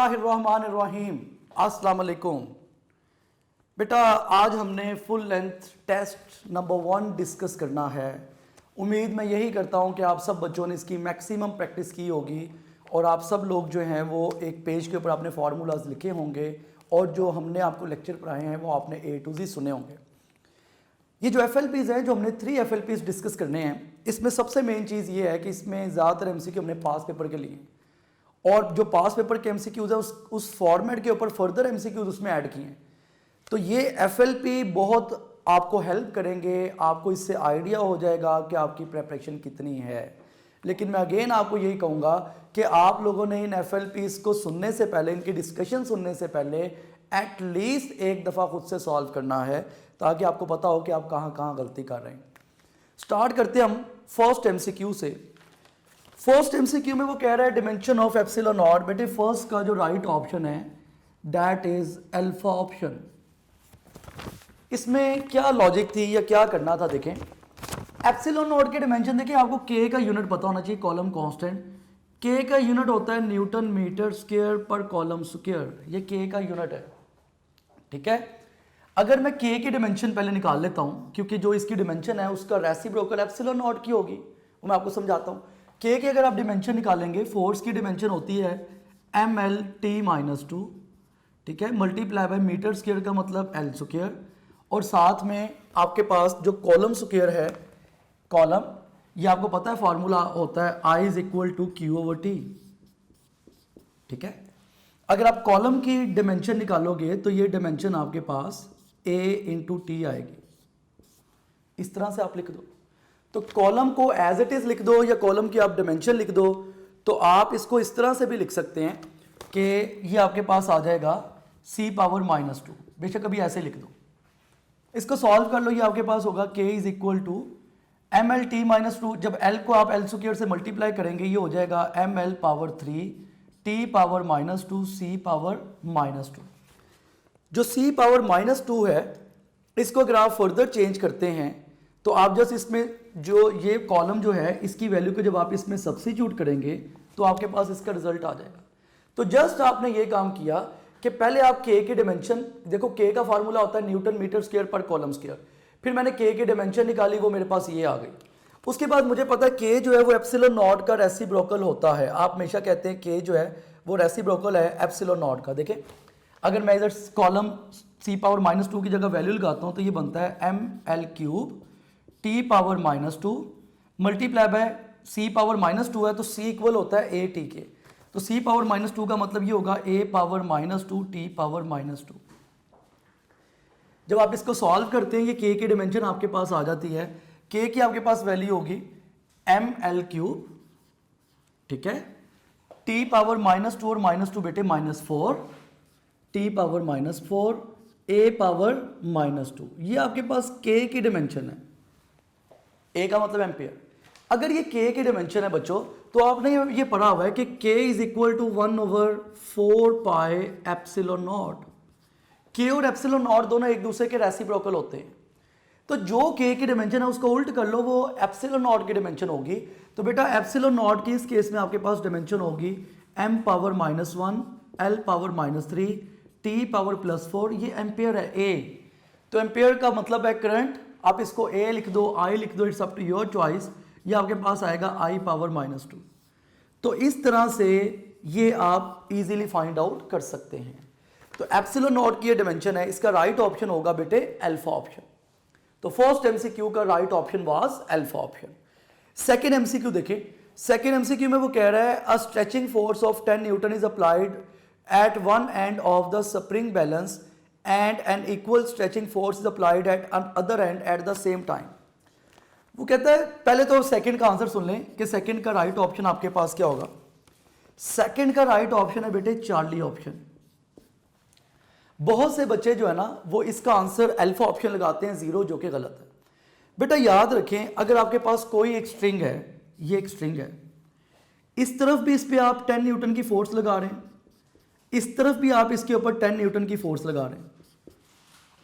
बिस्मिल्लाहिर्रहमानिर्रहीम। अस्सलाम वालेकुम। बेटा आज हमने full length test number 1 discuss करना है। उम्मीद मैं यही करता हूँ कि आप सब बच्चों ने इसकी मैक्सिमम प्रैक्टिस की होगी और आप सब लोग जो हैं वो एक पेज के ऊपर अपने फार्मूलाज लिखे होंगे और जो हमने आपको लेक्चर पढ़ाए हैं वो आपने A to Z सुने होंगे। ये जो FLPs हैं, जो हमने 3 FLPs डिस्कस करने हैं, इसमें सबसे मेन चीज़ ये है कि इसमें ज़्यादातर MCQ हमने पास पेपर के लिए और जो पास पेपर के MCQs है उस फॉर्मेट के ऊपर फर्दर MCQs उसमें ऐड किए हैं। तो ये FLP बहुत आपको हेल्प करेंगे, आपको इससे आइडिया हो जाएगा कि आपकी प्रेपरेशन कितनी है। लेकिन मैं अगेन आपको यही कहूँगा कि आप लोगों ने इन FLPs को सुनने से पहले, इनकी डिस्कशन सुनने से पहले एटलीस्ट एक दफ़ा खुद से सॉल्व करना है ताकि आपको पता हो कि आप कहाँ कहाँ गलती कर रहे हैं। स्टार्ट करते हम फर्स्ट MCQ से। फर्स्ट MCQ में वो कह रहा है डिमेंशन ऑफ एप्सिलॉन नॉट। बेटे फर्स्ट का जो राइट ऑप्शन है दैट इज अल्फा ऑप्शन। इसमें क्या लॉजिक थी या क्या करना था, देखें एप्सिलॉन नॉट के डिमेंशन देखें, आपको के का यूनिट पता होना चाहिए, कॉलम कांस्टेंट। के का यूनिट होता है न्यूटन मीटर स्क्वायर पर कॉलम स्क्वायर, ये के का यूनिट है, ठीक है। अगर मैं के की डिमेंशन पहले निकाल लेता हूं क्योंकि जो इसकी डिमेंशन है उसका रेसिप्रोकल एप्सिलॉन नॉट की होगी, वो मैं आपको समझाता हूं। के की अगर आप डिमेंशन निकालेंगे, फोर्स की डिमेंशन होती है mL/T-2, ठीक है, मल्टीप्लाई बाय मीटर स्क्वायर का मतलब L स्क्वायर, और साथ में आपके पास जो कॉलम स्क्वायर है, कॉलम, ये आपको पता है फॉर्मूला होता है I = Q/T, ठीक है। अगर आप कॉलम की डिमेंशन निकालोगे तो ये डिमेंशन आपके पास A × T आएगी। इस तरह से आप लिख दो, तो कॉलम को एज इट इज लिख दो या कॉलम की आप डिमेंशन लिख दो, तो आप इसको इस तरह से भी लिख सकते हैं कि ये आपके पास आ जाएगा C⁻²। बेशक अभी ऐसे लिख दो, इसको सॉल्व कर लो, ये आपके पास होगा K = mL/T-2। जब L को आप L स्क्वायर से मल्टीप्लाई करेंगे ये हो जाएगा mL⁻3 T⁻², C⁻²। जो C⁻² है, इसको अगर आप फर्दर चेंज करते हैं तो आप जस्ट इसमें जो ये कॉलम जो है इसकी वैल्यू को जब आप इसमें सब्स्टिट्यूट करेंगे तो आपके पास इसका रिजल्ट आ जाएगा। तो जस्ट आपने ये काम किया कि पहले आप के की डिमेंशन देखो, के का फार्मूला होता है न्यूटन मीटर स्क्वायर पर कॉलम स्क्वायर, फिर मैंने के की डिमेंशन निकाली, वो मेरे पास ये आ गई। उसके बाद मुझे पता है के जो है वो एप्सिलॉन नॉट का रेसिप्रोकल होता है। आप हमेशा कहते हैं के जो है वो रेसिप्रोकल है एप्सिलॉन नॉट का। देखें अगर मैं इधर कॉलम C⁻² की जगह वैल्यू लगाता हूं तो ये बनता है mL³ T⁻² multiply by C⁻² है तो C इक्वल होता है AT के, तो C⁻² का मतलब ये होगा A⁻² T⁻²। जब आप इसको सॉल्व करते हैं ये K की डिमेंशन आपके पास आ जाती है। K की आपके पास वैल्यू होगी mL³, ठीक है, T⁻² और -2 बेटे -4, T⁻⁻4 A⁻⁻²। ये आपके पास K की डिमेंशन है, A का मतलब एम्पियर। अगर ये K की डिमेंशन है बच्चों तो आपने ये पढ़ा हुआ है कि K = 1/4πε0। K और एप्सिलॉन नॉट दोनों एक दूसरे के रेसिप्रोकल होते हैं, तो जो K की डिमेंशन है उसको उल्ट कर लो, वो एप्सिलॉन नॉट की डिमेंशन होगी। तो बेटा एप्सिलॉन नॉट की इस केस में आपके पास डिमेंशन होगी m⁻⁻1 L⁻³ T⁻+4, ये एम्पियर है A। तो एम्पियर का मतलब है करंट, आप इसको A लिख दो, I लिख दो, it's up to your choice, ये आपके पास आएगा I⁻²। तो इस तरह से ये आप इजीली फाइंड आउट कर सकते हैं। तो एप्सिलॉन नॉट की ये डिमेंशन है, इसका राइट ऑप्शन होगा बेटे अल्फा ऑप्शन। तो फर्स्ट MCQ का right option was alpha option. Second MCQ देखें, सेकंड MCQ में वो कह रहा है a stretching force of 10 newton is applied at one end of the spring balance and an equal stretching force is applied at other end at the same time। वो कहता है पहले तो सेकंड का आंसर सुन लें कि सेकंड का right option आपके पास क्या होगा। सेकंड का राइट ऑप्शन है बेटे चार्ली ऑप्शन। बहुत से बच्चे जो है ना वो इसका आंसर अल्फा ऑप्शन लगाते हैं 0, जो कि गलत है। बेटा याद रखें अगर आपके पास कोई एक स्ट्रिंग है, ये एक स्ट्रिंग है, इस तरफ भी इस पे आप 10 न्यूटन की फोर्स लगा रहे हैं, इस तरफ भी आप इसके ऊपर 10 न्यूटन की फोर्स लगा रहे हैं,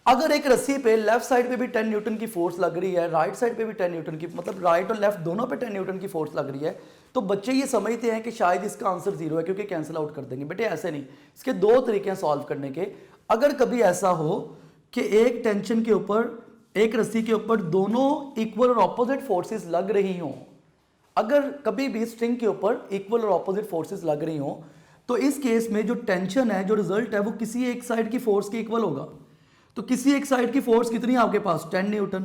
अगर एक रस्सी पे लेफ्ट साइड पे भी 10 न्यूटन की फोर्स लग रही है, राइट साइड पे भी 10 न्यूटन की, मतलब राइट और लेफ्ट दोनों पे 10 न्यूटन की फोर्स लग रही है, तो बच्चे ये समझते हैं कि शायद इसका आंसर 0 है क्योंकि कैंसिल आउट कर देंगे। बेटे ऐसे नहीं, इसके दो तरीके हैं सॉल्व करने के। अगर कभी ऐसा हो कि एक टेंशन के ऊपर, एक रस्सी के ऊपर दोनों इक्वल और ऑपोजिट फोर्सेस लग रही हों, अगर कभी भी स्ट्रिंग के ऊपर इक्वल और ऑपोजिट फोर्सेस लग रही हों, तो इस केस में जो टेंशन है, जो रिजल्ट है, वो किसी एक साइड की फोर्स के इक्वल होगा। तो किसी एक साइड की फोर्स कितनी है आपके पास? 10 न्यूटन।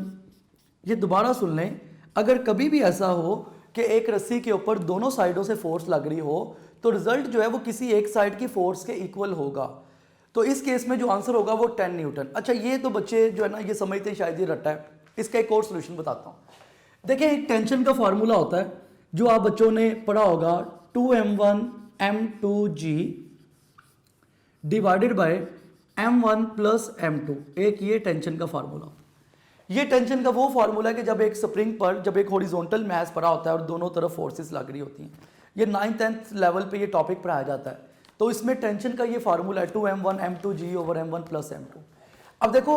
ये दोबारा सुन लें, अगर कभी भी ऐसा हो कि एक रस्सी के ऊपर दोनों साइडों से फोर्स लग रही हो, तो रिजल्ट जो है वो किसी एक साइड की फोर्स के इक्वल होगा। तो इस केस में जो आंसर होगा वो 10 न्यूटन। अच्छा, ये तो बच्चे जो है ना ये समझते हैं शायद ये रट्टा है। इसका एक और सोल्यूशन बताता हूँ। देखिए, एक टेंशन का फॉर्मूला होता है जो आप बच्चों ने पढ़ा होगा, 2m1 m2g divided by m1 plus m2। एक ये टेंशन का फार्मूला, ये टेंशन का वो फार्मूला है कि जब एक स्प्रिंग पर, जब एक हॉरिजॉन्टल मैस पड़ा होता है और दोनों तरफ फोर्सेस लग रही होती हैं, ये 9th-10th लेवल पे ये टॉपिक पढ़ाया जाता है। तो इसमें टेंशन का ये फार्मूला है 2m1 m2g over m1 plus m2। अब देखो,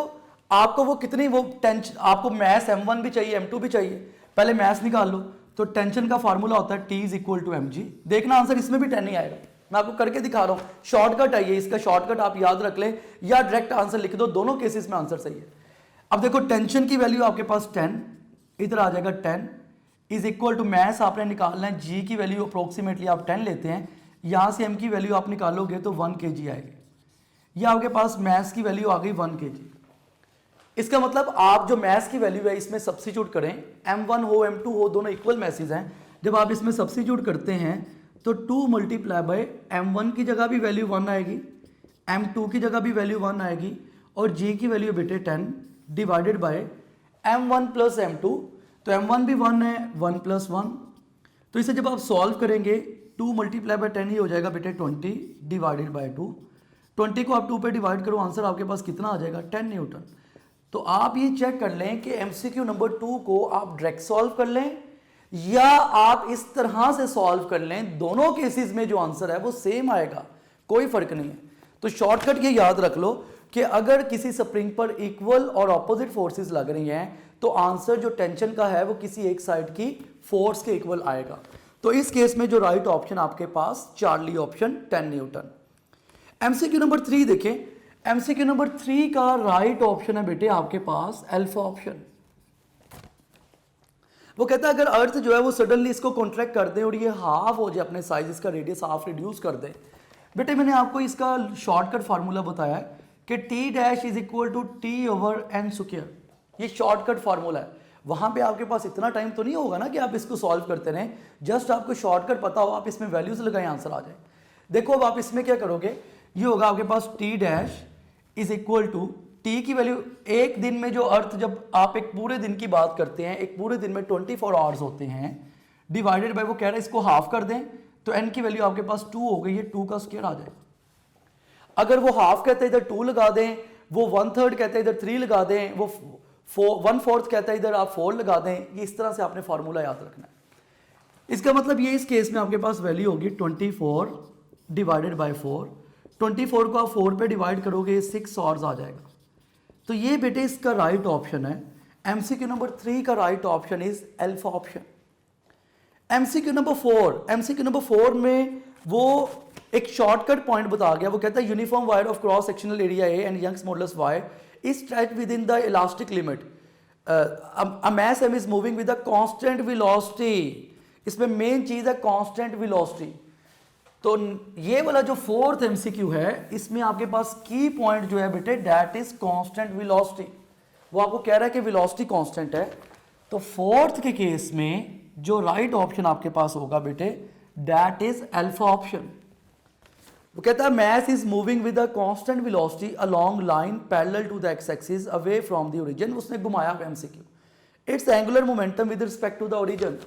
आपको वो कितनी वो टेंशन, आपको मैस m1 भी चाहिए m2 भी चाहिए, पहले मैस निकाल लो। तो टेंशन का फार्मूला होता है T is equal to mg। देखना आंसर इसमें भी 10 नहीं आएगा, मैं आपको करके दिखा रहा हूं। शॉर्टकट है ये, इसका शॉर्टकट आप याद रख लें या डायरेक्ट आंसर लिख दो, दोनों केसेस में आंसर सही है। अब देखो, टेंशन की वैल्यू आपके पास 10, इधर आ जाएगा 10 इज इक्वल टू मैस आपने निकालना है, जी की वैल्यू अप्रोक्सीमेटली आप 10 लेते हैं, यहां से एम की वैल्यू आप निकालोगे तो 1 kg आएगी। ये आपके पास मैस की वैल्यू आ गई 1 kg। इसका मतलब आप जो मैस की वैल्यू है इसमें सब्स्टिट्यूट करें, m1 हो m2 हो, दोनों इक्वल मैसेज हैं, जब आप इसमें सब्स्टिट्यूट करते हैं तो 2 मल्टीप्लाई बाय m1 की जगह भी वैल्यू 1 आएगी, m2 की जगह भी वैल्यू 1 आएगी, और g की वैल्यू बेटे 10 divided by m1 plus m2। तो m1 भी 1 है, 1 प्लस 1। तो इसे जब आप सॉल्व करेंगे 2 मल्टीप्लाई बाय 10 ही हो जाएगा बेटे 20 डिवाइडेड बाय 2। 20 को आप 2 पे डिवाइड करो, आंसर आपके पास कितना आ जाएगा? 10 न्यूटन। तो आप ये चेक कर लें कि एमसीक्यू नंबर 2 को आप डायरेक्ट सॉल्व कर लें या आप इस तरह से सॉल्व कर लें, दोनों केसेस में जो आंसर है वो सेम आएगा, कोई फर्क नहीं है। तो शॉर्टकट ये याद रख लो कि अगर किसी स्प्रिंग पर इक्वल और ऑपोजिट फोर्सेस लग रही हैं तो आंसर जो टेंशन का है वो किसी एक साइड की फोर्स के इक्वल आएगा। तो इस केस में जो राइट ऑप्शन आपके पास Charlie option 10 newton. MCQ number 3 देखें। एमसीक्यू नंबर 3 का राइट ऑप्शन है बेटे आपके पास अल्फा ऑप्शन। वो कहता है अगर अर्थ जो है वो सडनली इसको कॉन्ट्रैक्ट कर दे और ये हाफ हो जाए अपने साइज, इसका रेडियस हाफ रिड्यूस कर दे। बेटे मैंने आपको इसका शॉर्टकट फार्मूला बताया है कि T dash is equal to T over N square. ये शॉर्टकट फार्मूला है। वहां पे आपके पास इतना टाइम तो नहीं होगा ना कि आप इसको सॉल्व करते रहें, जस्ट आपको शॉर्टकट पता हो, आप इसमें वैल्यूज लगाएं, आंसर आ जाए। देखो अब आप इसमें क्या करोगे, ये होगा आपके पास T dash is equal to T की वैल्यू, एक दिन में जो अर्थ, जब आप एक पूरे दिन की बात करते हैं, एक पूरे दिन में 24 आवर्स होते हैं, डिवाइडेड बाय, वो कह रहा है इसको हाफ कर दें तो एन की वैल्यू आपके पास 2 हो गई है, 2 का स्क्वायर आ जाए। अगर वो हाफ कहते हैं इधर 2 लगा दें, वो 1/3 कहते हैं इधर 3 लगा दें, वो 1/4 कहता है इधर आप 4 लगा दें। ये इस तरह से आपने फार्मूला याद रखना है। इसका मतलब ये इस केस में आपके पास वैल्यू होगी 24 डिवाइडेड बाय 4। 24 को आप 4 पे डिवाइड करोगे 6 आवर्स आ जाएगा। तो ये बेटे इसका राइट ऑप्शन है। एमसीक्यू नंबर 3 का right option is alpha option. MCQ number 4 में वो एक शॉर्टकट पॉइंट बता गया। वो कहता है uniform wire of cross sectional area A and Young's modulus Y is stretched within the elastic limit, a mass M is moving with a constant velocity. इसमें main चीज है कांस्टेंट वेलोसिटी। तो ये वाला जो 4th एमसीक्यू है, इसमें आपके पास की पॉइंट जो है बेटे दैट इज कांस्टेंट वेलोसिटी। वो आपको कह रहा है कि वेलोसिटी कांस्टेंट है। तो 4th के केस में जो राइट ऑप्शन आपके पास होगा बेटे दैट इज अल्फा ऑप्शन। वो कहता है mass is moving with a constant velocity along line parallel to the X axis away from the origin. उसने घुमाया MCQ, it's angular momentum with respect to the origin.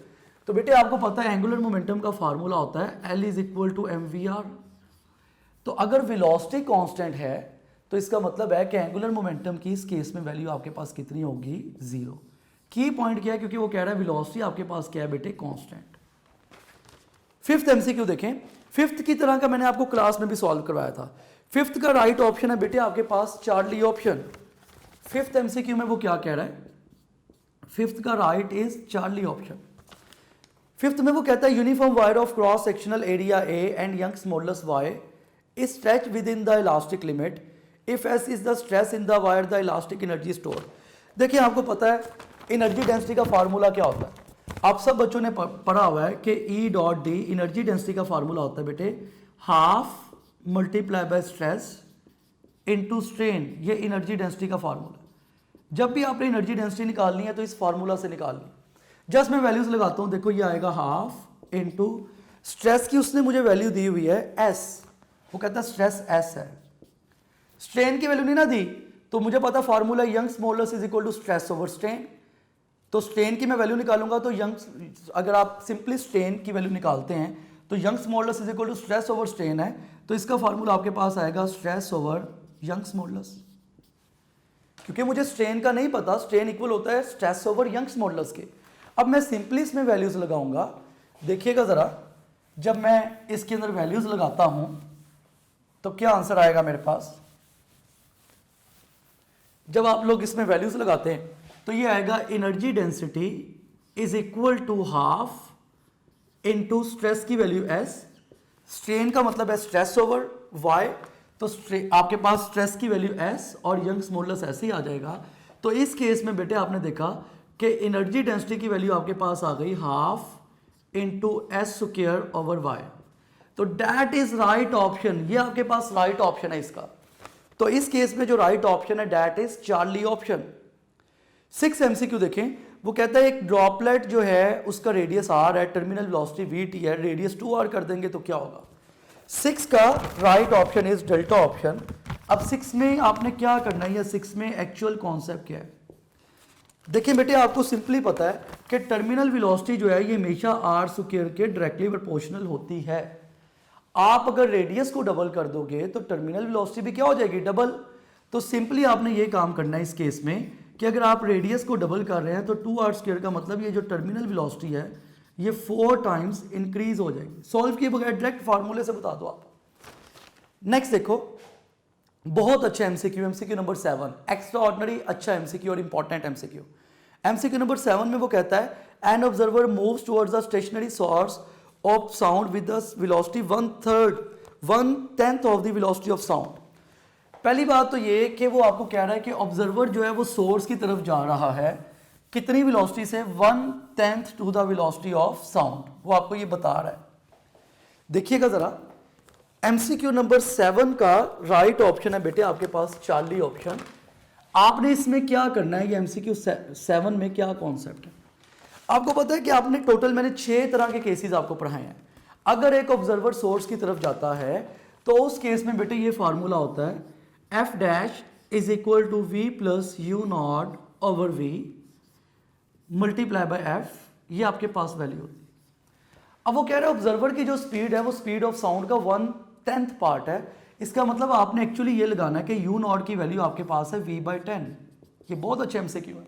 तो बेटे आपको पता है एंगुलर मोमेंटम का फार्मूला होता है L is equal to mvr। तो अगर वेलोसिटी कांस्टेंट है तो इसका मतलब है कि एंगुलर मोमेंटम की इस केस में वैल्यू आपके पास कितनी होगी? 0। की पॉइंट क्या है? क्योंकि वो कह रहा है वेलोसिटी आपके पास क्या है बेटे? कांस्टेंट। 5th एमसीक्यू देखें। 5th की तरह का मैंने आपको क्लास में भी सॉल्व करवाया था। 5th का राइट ऑप्शन है बेटे आपके पास चार्ली ऑप्शन। फिफ्थ एमसीक्यू में वो क्या कह रहा है, फिफ्थ का right is Charlie option. Fifth में वो कहता है uniform wire of cross sectional area A and Young's modulus Y is stretch within the elastic limit if S is the stress in the wire the elastic energy store. देखिए आपको पता है energy density का formula क्या होता है, आप सब बच्चों ने पढ़ा हुआ है कि E dot D energy density का फार्मूला होता है बेटे, half multiply by stress into strain, ये एनर्जी डेंसिटी का फार्मूला। जब भी आपने एनर्जी डेंसिटी निकालनी है तो इस फार्मूला से निकालनी। जस्ट मैं वैल्यूज लगाता हूं, देखो ये आएगा हाफ इनटू स्ट्रेस की उसने मुझे वैल्यू दी हुई है एस, वो कहता है स्ट्रेस एस है, स्ट्रेन की वैल्यू नहीं ना दी, तो मुझे पता formula Young's modulus is equal to stress over strain, तो स्ट्रेन की मैं वैल्यू निकालूंगा तो यंग्स, अगर आप सिंपली स्ट्रेन की वैल्यू निकालते हैं तो Young's modulus is equal to stress over strain है, तो इसका फार्मूला आपके पास आएगा स्ट्रेस ओवर यंग्स मॉडुलस। क्योंकि मुझे स्ट्रेन का नहीं पता, स्ट्रेन इक्वल होता है स्ट्रेस ओवर यंग्स मॉडुलस के। अब मैं सिंपली इसमें वैल्यूज लगाऊंगा, देखिएगा जरा, जब मैं इसके अंदर वैल्यूज लगाता हूं तो क्या आंसर आएगा मेरे पास। जब आप लोग इसमें वैल्यूज लगाते हैं तो ये आएगा energy density is equal to half into stress की वैल्यू एस, स्ट्रेन का मतलब है स्ट्रेस ओवर वाई, तो आपके पास स्ट्रेस की वैल्यू एस और यंग्स मॉडुलस ऐसे ही आ जाएगा। तो इस केस में बेटे आपने देखा कि एनर्जी डेंसिटी की वैल्यू आपके पास आ गई half into S square over Y, तो दैट इज राइट ऑप्शन, ये आपके पास राइट ऑप्शन है इसका। तो इस केस में जो राइट ऑप्शन है that is Charlie option. 6 MCQ देखें, वो कहता है एक ड्रॉपलेट जो है उसका रेडियस आर है, टर्मिनल वेलोसिटी वीटी है, रेडियस 2r कर देंगे तो क्या होगा। 6 का right option is delta option. अब 6 में आपने क्या करना है, या 6 में एक्चुअल कॉन्सेप्ट क्या है। देखिए बेटे आपको सिंपली पता है कि टर्मिनल वेलोसिटी जो है ये हमेशा आर स्क्वायर के डायरेक्टली प्रोपोर्शनल होती है। आप अगर रेडियस को डबल कर दोगे तो टर्मिनल वेलोसिटी भी क्या हो जाएगी, डबल। तो सिंपली आपने ये काम करना है इस केस में कि अगर आप रेडियस को डबल कर रहे हैं तो 2r² का मतलब ये जो टर्मिनल वेलोसिटी है ये 4 टाइम्स इंक्रीज हो जाएगी। सॉल्व किए बगैर डायरेक्ट फार्मूले से बता दो आप। नेक्स्ट देखो, बहुत अच्छा MCQ, MCQ number 7, extraordinary अच्छा एमसीक्यू और इंपॉर्टेंट एमसीक्यू। एमसीक्यू नंबर 7 में वो कहता है an observer moves towards the stationary source of sound with the velocity 1/10 of the velocity of sound. पहली बात तो ये कि वो आपको कह रहा है कि ऑब्जर्वर जो है वो सोर्स की तरफ जा रहा है, कितनी वेलोसिटी से, 1/10 to the velocity of sound, वो आपको ये बता रहा है। देखिएगा जरा, एमसीक्यू नंबर 7 का राइट ऑप्शन है बेटे आपके पास चार्ली ऑप्शन। आपने इसमें क्या करना है, ये एमसीक्यू 7 में क्या कॉन्सेप्ट है आपको पता है कि आपने टोटल, मैंने 6 तरह के केसेस आपको पढ़ाए हैं। अगर एक ऑब्जर्वर सोर्स की तरफ जाता है तो उस केस में बेटे ये फार्मूला होता है F dash is equal to V plus U not over V multiply by F, ये आपके पास वैल्यू होती है। अब वो कह रहे हैं ऑब्जर्वर की जो स्पीड है वो स्पीड ऑफ साउंड का 1/10 पार्ट है। इसका मतलब आपने एक्चुअली ये लगाना है कि यू नॉट की वैल्यू आपके पास है v/10। ये बहुत अच्छा एमसीक्यू है।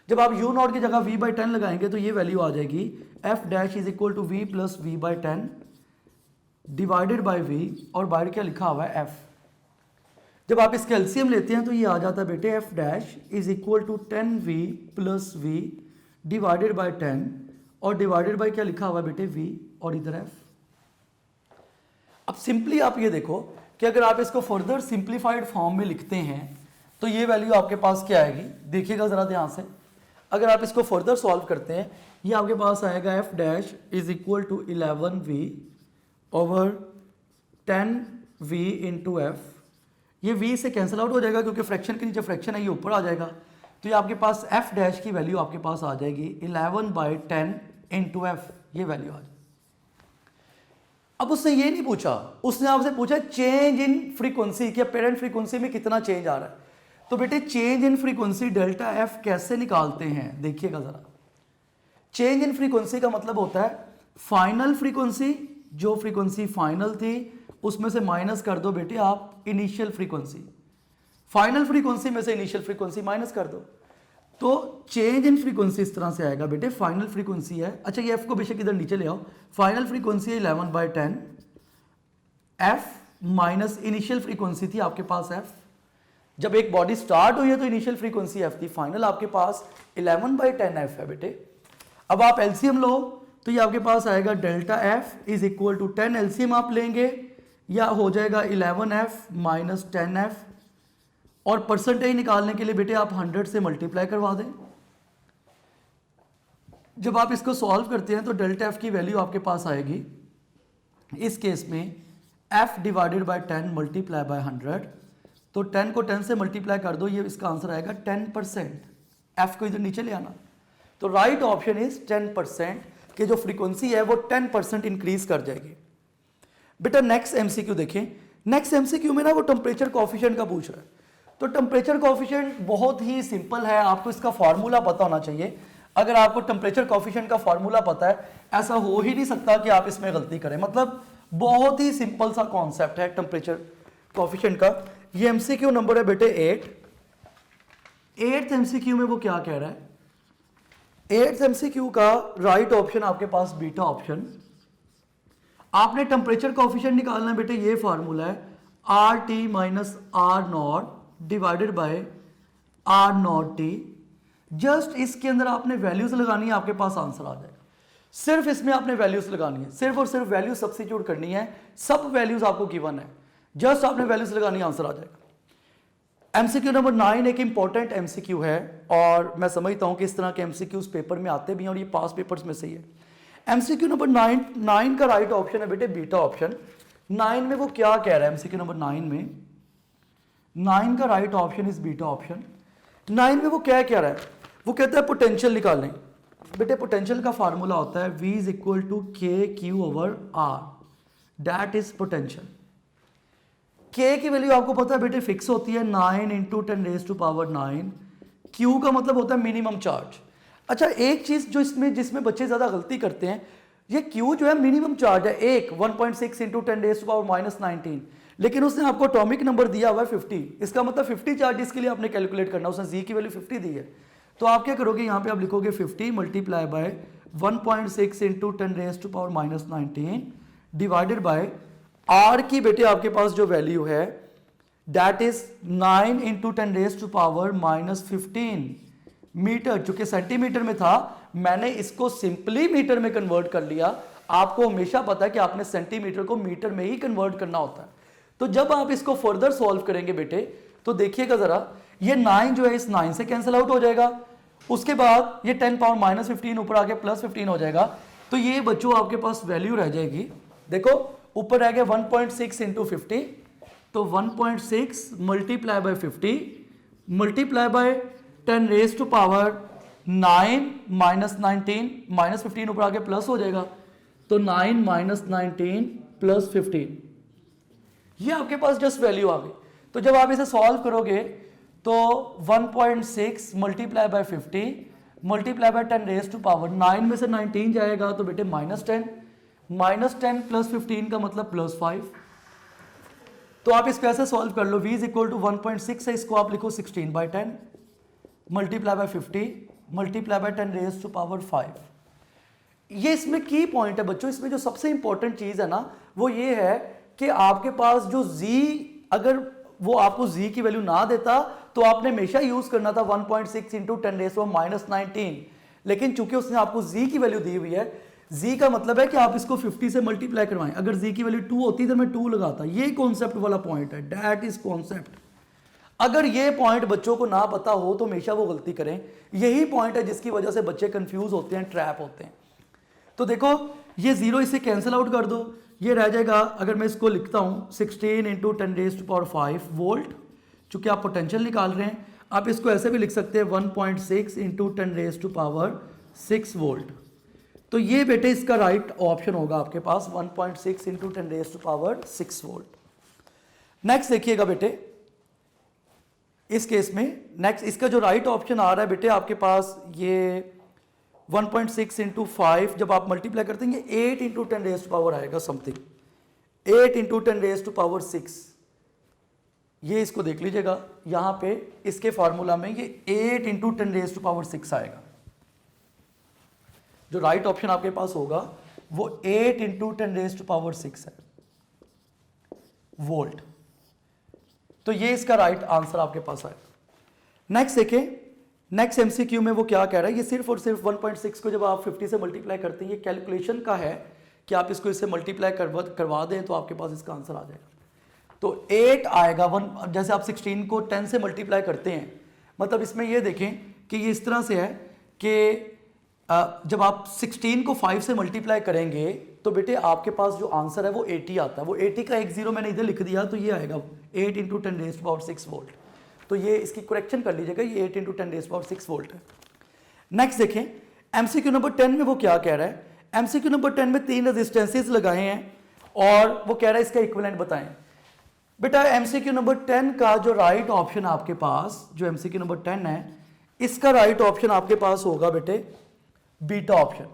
जब आप यू नॉट की जगह v/10 लगाएंगे तो ये वैल्यू आ जाएगी F dash is equal to V plus v/10 divided by v, और बाहर क्या लिखा हुआ है f। जब आप इसके एलसीएम लेते हैं तो ये आ जाता है बेटे F dash is equal to 10v plus v divided by 10, और डिवाइडेड बाय क्या लिखा हुआ है बेटे v, और इधर f। अब सिंपली आप ये देखो कि अगर आप इसको फर्दर सिंप्लीफाइड फॉर्म में लिखते हैं तो ये वैल्यू आपके पास क्या आएगी, देखिएगा जरा ध्यान से। अगर आप इसको फर्दर सॉल्व करते हैं ये आपके पास आएगा F dash is equal to 11v over 10v into F. ये v से कैंसिल आउट हो जाएगा क्योंकि फ्रैक्शन के नीचे फ्रैक्शन है, ये ऊपर आ जाएगा, तो ये आपके पास एफ डैश की वैल्यू आपके पास आ जाएगी 11/10 इंटू एफ, ये वैल्यू आ जाएगी। अब उसने ये नहीं पूछा, उसने आपसे पूछा चेंज इन फ्रीक्वेंसी, कि पेरेंट फ्रीक्वेंसी में कितना चेंज आ रहा है। तो बेटे change in frequency delta F कैसे निकालते हैं, देखिएगा जरा। चेंज इन फ्रीक्वेंसी का मतलब होता है फाइनल फ्रीक्वेंसी, जो फ्रीक्वेंसी फाइनल थी उसमें से माइनस कर दो बेटे आप इनिशियल फ्रीक्वेंसी, फाइनल फ्रीक्वेंसी में से इनिशियल फ्रीक्वेंसी माइनस कर दो, तो चेंज इन फ्रीक्वेंसी इस तरह से आएगा बेटे। फाइनल फ्रीक्वेंसी है, अच्छा ये एफ को बेशक इधर नीचे ले आओ, फाइनल फ्रीक्वेंसी है 11/10, एफ माइनस इनिशियल फ्रीक्वेंसी थी आपके पास एफ, जब एक बॉडी स्टार्ट हुई है तो इनिशियल फ्रीक्वेंसी एफ थी, फाइनल आपके पास 11/10 है बेटे। अब आप एलसीएम लो तो ये आपके पास आएगा delta F is equal to 10, LCM आप लेंगे या हो जाएगा 11f माइनस 10f, और परसेंटेज निकालने के लिए बेटे आप 100 से मल्टीप्लाई करवा दें। जब आप इसको सॉल्व करते हैं तो डेल्टा एफ की वैल्यू आपके पास आएगी इस केस में f divided by 10 multiply by 100, तो 10 को 10 से मल्टीप्लाई कर दो, ये इसका आंसर आएगा 10%। f को इधर नीचे ले आना, तो राइट ऑप्शन इज 10% कि जो फ्रीक्वेंसी है वो 10% इंक्रीज कर जाएगी। बेटा नेक्स्ट एमसीक्यू देखें, नेक्स्ट एमसीक्यू में ना वो टेम्परेचर कोएफिशिएंट का पूछ रहा है। तो टेम्परेचर कोएफिशिएंट बहुत ही सिंपल है, आपको इसका फॉर्मूला पता होना चाहिए। अगर आपको टेम्परेचर कोएफिशिएंट का फॉर्मूला पता है, ऐसा हो ही नहीं सकता कि आप इसमें गलती करें। मतलब बहुत ही सिंपल सा कॉन्सेप्ट है टेम्परेचर कोएफिशिएंट का। ये एमसीक्यू नंबर है बेटे 8th एमसीक्यू में वो क्या कह रहा है, 8th एमसीक्यू का राइट ऑप्शन आपके पास बीटा ऑप्शन। आपने टेम्परेचर कोएफिशिएंट निकालना है बेटे, ये फार्मूला है R T minus R not divided by R not T. Just इसके अंदर आपने वैल्यूज लगानी है, आपके पास आंसर आ जाएगा। सिर्फ इसमें आपने वैल्यूज लगानी है, सिर्फ और सिर्फ वैल्यू सब्स्टिट्यूट करनी है, सब वैल्यूज आपको गिवन है, जस्ट आपने वैल्यूज लगानी है, आंसर आ जाएगा। एमसीक्यू नंबर 9 एक इंपॉर्टेंट एमसीक्यू है और मैं समझता हूं कि इस तरह के एमसीक्यूज पेपर में आते भी हैं और ये पास पेपर्स में से ही है। एमसीक्यू नंबर 9 का राइट ऑप्शन है बेटे बीटा ऑप्शन। 9 में वो क्या कह रहा है, एमसीक्यू नंबर 9 का right option is beta option. 9 में वो क्या कह रहा है, वो कहता है पोटेंशियल निकालें। बेटे पोटेंशियल का फार्मूला होता है V is equal to K Q over R, that is potential. K की वैल्यू आपको पता है बेटे फिक्स होती है 9 इंटू 10⁻⁹। Q का मतलब होता है मिनिमम चार्ज। अच्छा एक चीज जो जिसमें बच्चे ज्यादा गलती करते हैं, ये Q जो है मिनिमम चार्ज है 1.6 इंटू 10⁻⁻19, लेकिन उसने आपको एटॉमिक नंबर दिया हुआ है 50। इसका मतलब 50 चार्जेस के लिए आपने कैलकुलेट करना, उसने Z की वैल्यू 50 दी है। तो आप क्या करोगे, यहाँ पे आप लिखोगे 50 multiply bye 1.6 into 10⁻⁻19 divided by R की बेटे आपके पास जो वैल्यू है दैट इज 9 इंटू 10⁻⁻15 मीटर। चूंकि सेंटीमीटर में था मैंने इसको सिंपली मीटर में कन्वर्ट कर लिया। आपको हमेशा पता है कि आपने सेंटीमीटर को मीटर में ही कन्वर्ट करना होता है। तो जब आप इसको फर्दर सॉल्व करेंगे बेटे तो देखिएगा जरा, ये 9 जो है इस 9 से कैंसिल आउट हो जाएगा, उसके बाद ये 10⁻⁻15 ऊपर आके +15 हो जाएगा। तो ये बच्चों आपके पास वैल्यू रह जाएगी, देखो ऊपर रह गया 1.6 इंटू 50, तो 1.6 multiply by 50 multiply bye 10⁻⁹ minus 19 minus 15 ऊपर आके प्लस हो जाएगा, तो 9 माइनस 19 प्लस 15, ये आपके पास जस्ट वैल्यू आ गई। तो जब आप इसे सॉल्व करोगे तो 1.6 मल्टीप्लाई बाय 50 मल्टीप्लाई बाय 10⁻⁹ में से 19 जाएगा तो बेटे -10 प्लस 15 का मतलब +5। तो आप इसको ऐसे सॉल्व कर लो, v इज इक्वल टू 1.6 है, इसको आप लिखो 16/10 मल्टीप्लाई बाय 50 मल्टीप्लाई बाय 10⁻⁵। ये इसमें की पॉइंट है बच्चों, इसमें जो सबसे इंपॉर्टेंट चीज है ना वो ये है कि आपके पास जो z, अगर वो आपको z की वैल्यू ना देता तो आपने हमेशा यूज करना था 1.6 इंटू 10⁻⁻19, लेकिन चूंकि उसने आपको z की वैल्यू दी हुई है, z का मतलब है कि आप इसको 50 से मल्टीप्लाई करवाएं। अगर z की वैल्यू 2 होती तो मैं 2 लगाता। ये कॉन्सेप्ट वाला पॉइंट है, दैट इज कॉन्सेप्ट। अगर ये पॉइंट बच्चों को ना पता हो तो हमेशा वो गलती करें। यही पॉइंट है जिसकी वजह से बच्चे कंफ्यूज होते हैं, ट्रैप होते हैं। तो देखो ये 0 इसे कैंसिल आउट कर दो, ये रह जाएगा, अगर मैं इसको लिखता हूं 16 इंटू 10⁻⁵ वोल्ट। चूंकि आप पोटेंशियल निकाल रहे हैं, आप इसको ऐसे भी लिख सकते हैं 1.6 इंटू 10⁻⁶ वोल्ट। तो ये बेटे इसका राइट ऑप्शन होगा आपके पास 1.6 इंटू 10⁻⁶ वोल्ट। नेक्स्ट देखिएगा बेटे, इस केस में नेक्स्ट इसका जो राइट ऑप्शन आ रहा है बेटे आपके पास ये 1.6 इंटू 5 जब आप मल्टीप्लाई करते हैं 8 इंटू 10⁻⁴ आएगा समथिंग, 8 इंटू 10⁻⁶। ये इसको देख लीजिएगा, यहां पे इसके फार्मूला में ये 8 इंटू 10⁻⁶ आएगा। जो राइट ऑप्शन आपके पास होगा वो 8 इंटू 10⁻⁶ है वोल्ट। तो ये इसका राइट आंसर आपके पास आएगा। नेक्स्ट देखें, नेक्स्ट एमसीक्यू में वो क्या कह रहा है, ये सिर्फ और सिर्फ 1.6 को जब आप 50 से मल्टीप्लाई करते हैं, ये कैलकुलेशन का है कि आप इसको इससे मल्टीप्लाई करवा दें तो आपके पास इसका आंसर आ जाएगा। तो 8 आएगा 1, जैसे आप 16 को 10 से मल्टीप्लाई करते हैं, मतलब इसमें ये देखें कि ये इस तरह से है कि जब आप 16 को 5 से मल्टीप्लाई करेंगे तो बेटे आपके पास जो आंसर है वो 80 आता है। वो 80 का एक जीरो मैंने इधर लिख दिया, तो ये आएगा 8 × 10⁻6 वोल्ट। तो ये इसकी करेक्शन कर लीजिएगा, ये 8 × 10⁻6 वोल्ट है। नेक्स्ट देखें, एमसीक्यू नंबर 10 में वो क्या कह रहा है। एमसीक्यू नंबर 10 में 3 रेजिस्टेंसेस लगाए हैं और वो कह रहा है इसका इक्विवेलेंट बताएं। बेटा एमसीक्यू नंबर 10 का जो राइट ऑप्शन आपके पास, जो एमसीक्यू नंबर 10 है, इसका राइट ऑप्शन आपके पास होगा बेटे बीटा ऑप्शन।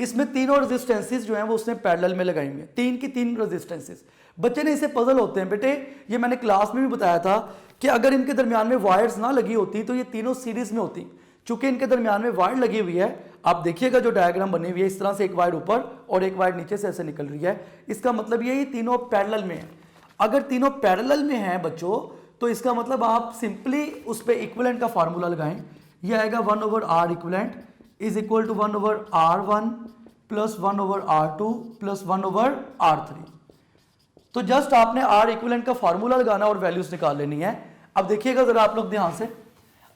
इसमें तीनों रेजिस्टेंसेस जो हैं वो उसने पैरेलल में लगाई हुई हैं, 3 की 3 रेजिस्टेंसेस। बच्चे ने इसे पजल होते हैं बेटे, ये मैंने क्लास में भी बताया था कि अगर इनके दरमियान में वायर्स ना लगी होती तो ये तीनों सीरीज में होती। चूंकि इनके दरमियान में वायर लगी हुई है, आप देखिएगा जो डायग्राम बनी हुई है, इस तरह से एक वायर ऊपर और एक वायर नीचे से ऐसे निकल रही है। इसका मतलब ये तीनों पैरेलल में है। अगर तीनों पैरेलल में हैं बच्चों, तो इसका मतलब आप सिंपली उस पर इक्विवेलेंट का फार्मूला लगाएं। ये आएगा 1/r equivalent is equal to 1/r1 plus 1/r2 plus 1/r3। तो जस्ट आपने R इक्विवेलेंट का फार्मूला लगाना और वैल्यूज निकाल लेनी है। अब देखिएगा जरा आप लोग ध्यान से,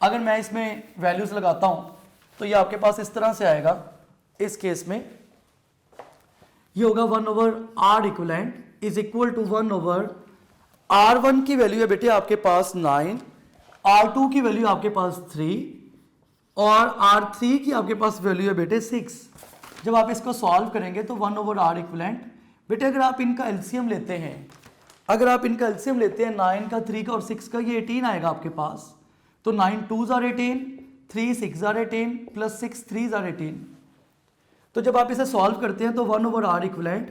अगर मैं इसमें वैल्यूज लगाता हूं तो ये आपके पास इस तरह से आएगा। इस केस में ये होगा 1/r equivalent is equal to 1/r1 की वैल्यू है बेटे आपके पास 9, R2 की वैल्यू आपके पास 3 और R3 की आपके पास वैल्यू है बेटे 6। जब आप इसको सॉल्व करेंगे तो 1/r इक्विवेलेंट बेटे, अगर आप इनका एलसीएम लेते हैं, 9 का, 3 का और 6 का, ये 18 आएगा आपके पास। तो 9 2s are 18, 3 6s are 18 plus 6 3s are 18। तो जब आप इसे सॉल्व करते हैं तो 1/r इक्विवेलेंट,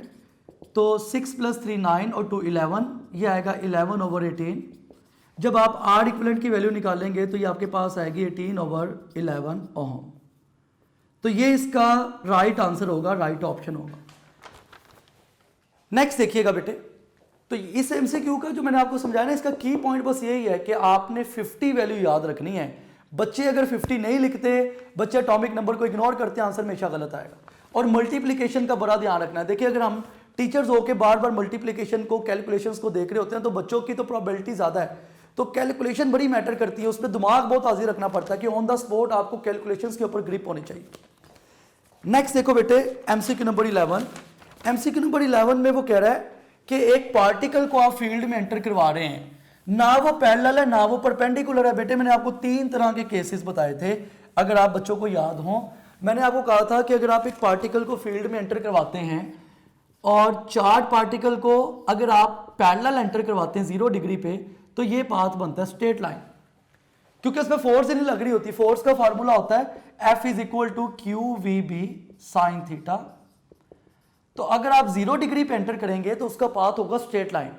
तो 6 + 3 9 और 2 11, ये आएगा 11/18। जब आप r इक्विवेलेंट की वैल्यू निकालेंगे तो ये आपके पास आएगी 18/11 ओम। तो ये इसका राइट आंसर होगा, राइट ऑप्शन होगा। नेक्स्ट देखिएगा बेटे, तो इस एमसीक्यू का जो मैंने आपको समझाया ना, इसका की पॉइंट बस यही है कि आपने 50 वैल्यू याद रखनी है। बच्चे अगर 50 नहीं लिखते, बच्चे एटॉमिक नंबर को इग्नोर करते हैं, आंसर हमेशा गलत आएगा। और मल्टीप्लिकेशन का बड़ा ध्यान रखना है। देखिए अगर हम टीचर्स होकर बार बार मल्टीप्लिकेशन को, कैलकुलेशंस को देख रहे होते हैं तो बच्चों की तो प्रोबेबिलिटी ज्यादा है, तो कैलकुलेशन बड़ी मैटर करती है। उस पर दिमाग बहुत हाजिर रखना पड़ता है कि ऑन द स्पॉट आपको कैलकुलेशंस के ऊपर ग्रिप होनी चाहिए। नेक्स्ट देखो बेटे, एमसीक्यू नंबर 11। एमसीक्यू नंबर 11 में वो कह रहा है कि एक पार्टिकल को आप फील्ड में एंटर करवा रहे हैं, ना वो पैरेलल है ना वो परपेंडिकुलर है। बेटे मैंने आपको 3 तरह के केसेस बताए थे, अगर आप बच्चों को याद हो। मैंने आपको कहा था कि अगर आप एक पार्टिकल को फील्ड में एंटर करवाते हैं और चार्ज पार्टिकल को अगर आप पैरेलल एंटर करवाते हैं 0 डिग्री पे, तो ये पाथ बनता है स्ट्रेट लाइन, क्योंकि उसमें फोर्स ही नहीं लग रही होती। फोर्स का फार्मूला होता है F = QVB sin थीटा। तो अगर आप 0 डिग्री पे एंटर करेंगे तो उसका पाथ होगा स्ट्रेट लाइन।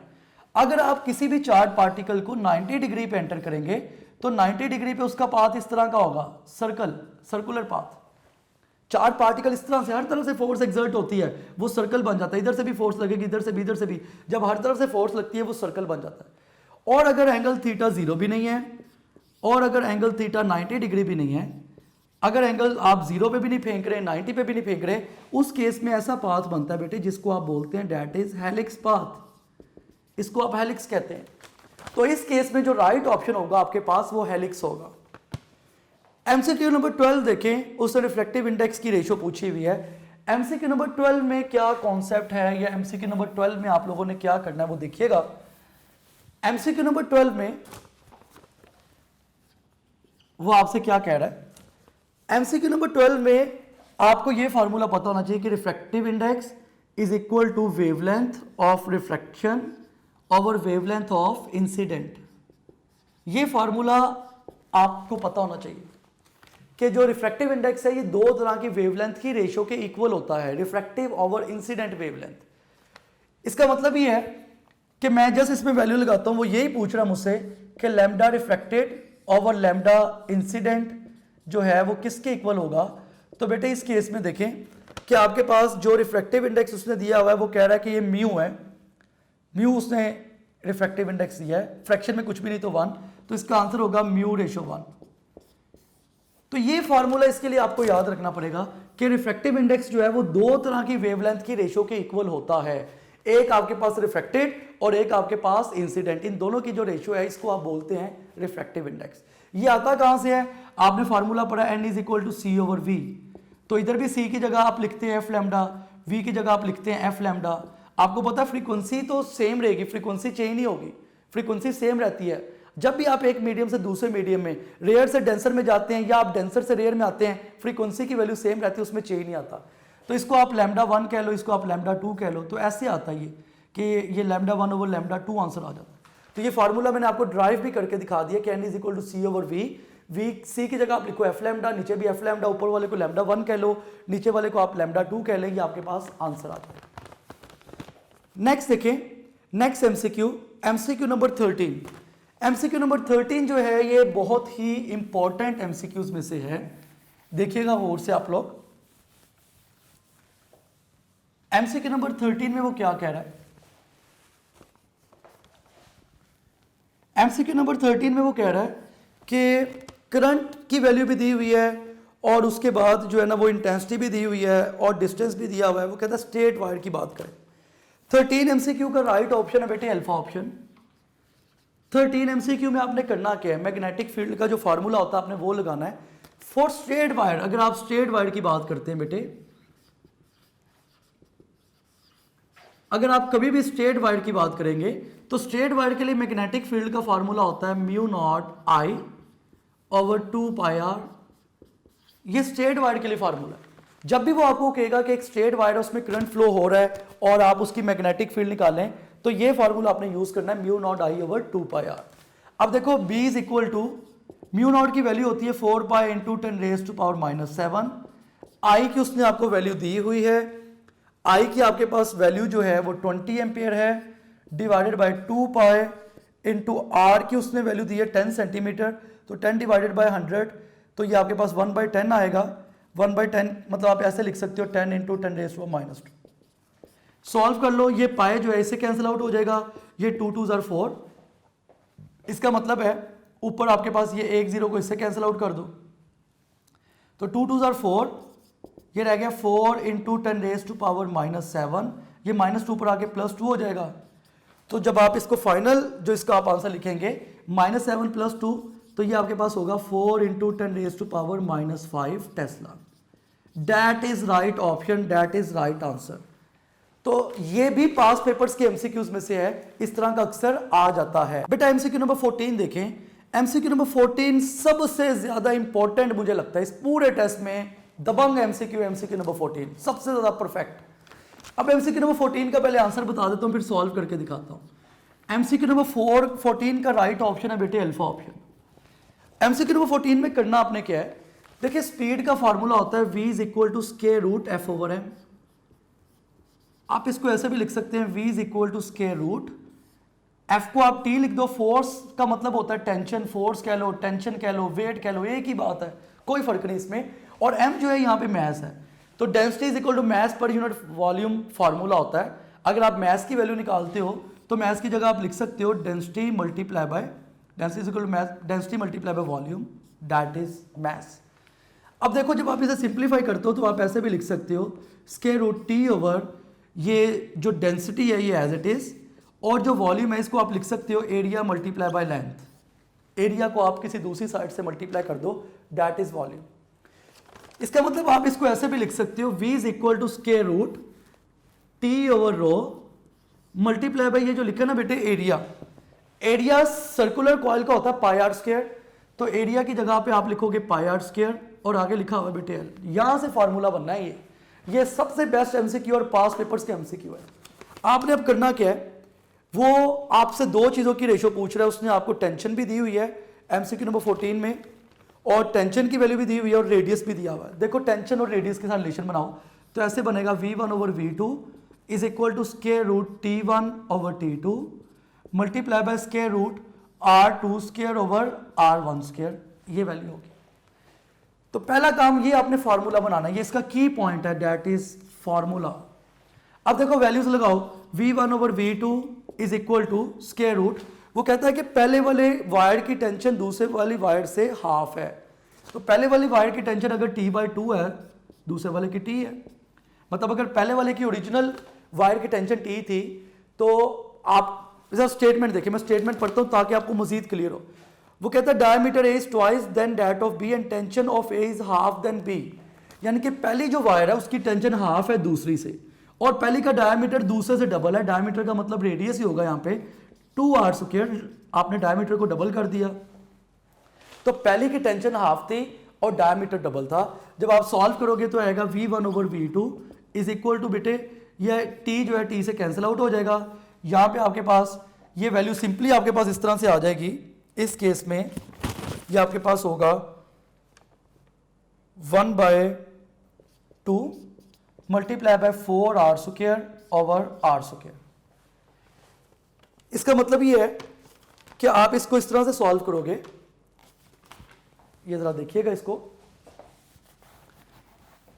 अगर आप किसी भी चार्ज पार्टिकल को 90 डिग्री पे एंटर करेंगे तो 90 डिग्री पे उसका पाथ इस तरह का होगा, सर्कुलर पाथ। चार्ज पार्टिकल इस तरह से, हर तरफ से फोर्स एक्सर्ट होती है, वो सर्कल बन जाता है। इधर से भी फोर्स लगेगी, इधर से भी, इधर से भी। जब हर तरफ से फोर्स लगती है वो सर्कल बन जाता है। और अगर एंगल थीटा 0 भी नहीं है और अगर एंगल थीटा 90 डिग्री भी नहीं है, अगर एंगल आप 0 पे भी नहीं फेंक रहे, 90 पे भी नहीं फेंक रहे, उस केस में ऐसा पाथ बनता है बेटे जिसको आप बोलते हैं दैट इज हेलिक्स पाथ। इसको आप हेलिक्स कहते हैं। तो इस केस में जो राइट ऑप्शन होगा आपके पास वो हेलिक्स होगा। एमसीक्यू नंबर 12 देखें, उसने रिफ्लेक्टिव इंडेक्स की रेशियो पूछी हुई है। एमसीक्यू नंबर 12 में क्या कॉन्सेप्ट है या एमसीक्यू नंबर 12 में आप लोगों ने क्या करना है वो देखिएगा। एमसीक्यू नंबर 12 में वो आपसे क्या कह रहा है। एमसीक्यू नंबर 12 में आपको ये फार्मूला पता होना चाहिए कि refractive index is equal to wavelength of refraction over wavelength of incident. ये फार्मूला आपको पता होना चाहिए कि जो रिफ्रैक्टिव इंडेक्स है ये 2 तरह की वेवलेंथ की रेशियो के इक्वल होता है, रिफ्रैक्टिव ओवर इंसिडेंट वेवलेंथ। इसका मतलब ये है कि मैं जस्ट इसमें वैल्यू लगाता हूं, वो यही पूछ रहा मुझसे कि lambda refracted over lambda incident जो है वो किसके इक्वल होगा। तो बेटे इस केस में देखें कि आपके पास जो रिफ्रैक्टिव इंडेक्स उसने दिया हुआ है वो कह रहा है कि ये म्यू है। म्यू उसने रिफ्रैक्टिव इंडेक्स दिया है, फ्रैक्शन में कुछ भी नहीं तो 1, तो इसका आंसर होगा म्यू रेशो 1। तो ये फॉर्मूला इसके लिए आपको याद रखना पड़ेगा कि रिफ्रैक्टिव इंडेक्स जो है वो दो तरह की वेवलेंथ की रेशो के इक्वल होता है, एक आपके पास रिफ्रैक्टेड और एक आपके पास इंसिडेंट, इन दोनों की जो रेशियो है इसको आप बोलते हैं रिफ्रैक्टिव इंडेक्स। ये आता कहां से है, आपने फार्मूला पढ़ा n is equal to C over V, तो इधर भी c की जगह आप लिखते हैं एफ लैम्डा, v की जगह आप लिखते हैं एफ लैम्डा। आपको पता है फ्रीक्वेंसी तो सेम रहेगी, फ्रीक्वेंसी चेंज नहीं होगी, फ्रीक्वेंसी सेम रहती है। जब भी आप एक मीडियम से दूसरे मीडियम में, रेयर से डेंसर में जाते हैं या आप डेंसर से रेयर में आते हैं, फ्रीक्वेंसी की वैल्यू सेम रहती है, उसमें चेंज नहीं आता। तो इसको आप लैम्डा 1 कह लो, इसको आप लैम्डा 2 कह लो, तो ऐसे आता है ये कि ये लैम्डा 1 ओवर लैम्डा 2 आंसर आ जाता है। तो ये फार्मूला मैंने आपको ड्राइव भी करके दिखा दिया कि n is equal to C over V, C की जगह आप लिखो एफ लैम्डा, नीचे भी एफ लैम्डा, ऊपर वाले को लैम्डा 1 कह लो, नीचे वाले को आप लैम्डा 2 कह लें, ये आपके पास आंसर आता है। नेक्स्ट देखें, next MCQ, MCQ number 13। MCQ number 13 जो है ये बहुत ही इंपॉर्टेंट एमसीक्यूज में से है, देखिएगा गौर से आप लोग। एमसीक्यू नंबर 13 में वो क्या कह रहा है, एमसीक्यू नंबर 13 में वो कह रहा है कि करंट की वैल्यू भी दी हुई है और उसके बाद जो है ना वो इंटेंसिटी भी दी हुई है और डिस्टेंस भी दिया हुआ है। वो कहता है स्ट्रेट वायर की बात करें। 13 एमसीक्यू का राइट ऑप्शन है बेटे अल्फा ऑप्शन। 13 एमसीक्यू में आपने करना क्या है, मैग्नेटिक फील्ड का जो फार्मूला होता है आपने वो लगाना है फॉर स्ट्रेट वायर। अगर आप स्ट्रेट वायर की बात करते हैं बेटे, अगर आप कभी भी स्ट्रेट वायर की बात करेंगे तो स्ट्रेट वायर के लिए मैग्नेटिक फील्ड का फार्मूला होता है mu not I over 2 pi R. ये स्ट्रेट वायर के लिए फार्मूला है। जब भी वो आपको कहेगा कि एक स्ट्रेट वायर है उसमें करंट फ्लो हो रहा है और आप उसकी मैग्नेटिक फील्ड निकालें, तो ये फार्मूला आपने यूज करना है mu not I over 2 pi R. अब देखो b is equal to mu not की वैल्यू होती है 4 pi into 10 raise to power -7। I की उसने आपको वैल्यू दी हुई है, आई की आपके पास वैल्यू जो है वो 20 एम्पियर है, divided by 2 pi into R की उसने वैल्यू दी है 10 सेंटीमीटर, तो 10 डिवाइडेड बाय 100, तो ये आपके पास 1/10 आएगा। 1/10 मतलब आप ऐसे लिख सकते हो 10 इंटू 10 रेज टू -2। सॉल्व कर लो, ये पाई जो है इससे कैंसिल आउट हो जाएगा, ये 2 2 ज़र 4, इसका मतलब है ऊपर आपके पास ये 1 0 को इससे कैंसिल आउट कर दो, तो 2 2 ज़र 4, ये रह गया 4 इंटू 10 रेज टू पावर -7, ये -2 पर आके +2 हो जाएगा। तो जब आप इसको फाइनल जो इसका आप आंसर लिखेंगे -7 + 2, तो ये आपके पास होगा 4 into 10 raise to power -5 tesla. That is right option, that is right answer. तो ये भी पास पेपर्स के एमसीक्यूज में से है, इस तरह का अक्सर आ जाता है। बेटा एमसीक्यू नंबर 14 देखें। एमसीक्यू नंबर 14 सबसे ज्यादा इंपॉर्टेंट मुझे लगता है इस पूरे टेस्ट में, दबंग एमसीक्यू, एमसीक्यू नंबर 14 सबसे ज्यादा परफेक्ट। अब एमसीक्यू नंबर 14 का पहले आंसर बता देता हूं, फिर सॉल्व करके दिखाता हूं। एमसीक्यू नंबर 14 का राइट ऑप्शन है बेटे अल्फा ऑप्शन। एमसीक्यू नंबर 14 में करना आपने क्या है, देखिए स्पीड का फार्मूला होता है v is equal to square root F over M. आप इसको ऐसे भी लिख सकते हैं v is equal to square root, f को आप t लिख दो। फोर्स का मतलब होता है टेंशन, फोर्स कह लो, टेंशन कह लो, वेट कह लो, एक ही बात है, कोई फर्क नहीं इसमें। और m जो है यहाँ पे मैस है, तो density is equal to mass पर यूनिट वॉल्यूम फार्मूला होता है। अगर आप मैस की वैल्यू निकालते हो तो मैस की जगह आप लिख सकते हो density multiply by density is equal to mass, density multiply by volume, that is mass. अब देखो जब आप इसे सिंप्लीफाई करते हो तो आप ऐसे भी लिख सकते हो स्क्वायर रूट टी ओवर, ये जो डेंसिटी है ये एज इट इज, और जो वॉल्यूम है इसको आप लिख सकते हो area multiply by length. Area को आप किसी दूसरी साइड से मल्टीप्लाई कर दो, दैट इज वॉल्यूम। इसका मतलब आप इसको ऐसे भी लिख सकते हो v is equal to square root T over rho multiply by ये जो लिखा ना बेटे एरिया। एरिया सर्कुलर कॉइल का होता है पाई आर स्क्वायर, तो एरिया की जगह पे आप लिखोगे पाई आर स्क्वायर और आगे लिखा हुआ बेटे एल। यहां से फार्मूला बनना है ये सबसे बेस्ट एमसीक्यू और पास पेपर्स के एमसीक्यू है। आपने अब करना क्या है, वो आपसे दो चीजों की रेशो पूछ रहा है, उसने आपको टेंशन भी दी हुई है एमसीक्यू नंबर 14 में, और टेंशन की वैल्यू भी दी हुई है और रेडियस भी दिया हुआ है। देखो टेंशन और रेडियस के साथ रिलेशन बनाओ तो ऐसे बनेगा v1 over v2 is equal to square root t1 over t2 multiply by square root r2 square over r1 square, ये वैल्यू होगी। तो पहला काम ये आपने फार्मूला बनाना है, ये इसका की पॉइंट है, दैट इज फार्मूला। अब देखो वैल्यूज लगाओ, v1 over v2 is equal to square root, वो कहता है कि पहले वाले वायर की टेंशन दूसरे वाली वायर से हाफ है, तो पहले वाली वायर की टेंशन अगर t/2 है, दूसरे वाले की t है, मतलब अगर पहले वाले की ओरिजिनल वायर की टेंशन t थी, तो आप जरा स्टेटमेंट देखिए, मैं स्टेटमेंट पढ़ता हूं ताकि आपको मजीद क्लियर हो। वो कहता है diameter A is twice than that of B and tension of A is half than B, यानी कि पहली जो वायर है उसकी टेंशन हाफ है दूसरी से, और पहली का डायमीटर दूसरे से डबल है, डायमीटर का मतलब रेडियस ही होगा यहाँ पे 2r², आपने डायमीटर को डबल कर दिया, तो पहली की टेंशन हाफ थी और डायमीटर डबल था। जब आप सॉल्व करोगे तो आएगा v1/v2 इज इक्वल टू, बेटे ये t जो है t से कैंसिल आउट हो जाएगा, यहाँ पे आपके पास ये वैल्यू सिंपली आपके पास इस तरह से आ जाएगी, इस केस में ये आपके पास होगा 1/2 multiply by 4r² over r²। इसका मतलब ये है कि आप इसको इस तरह से सॉल्व करोगे, ये जरा देखिएगा इसको,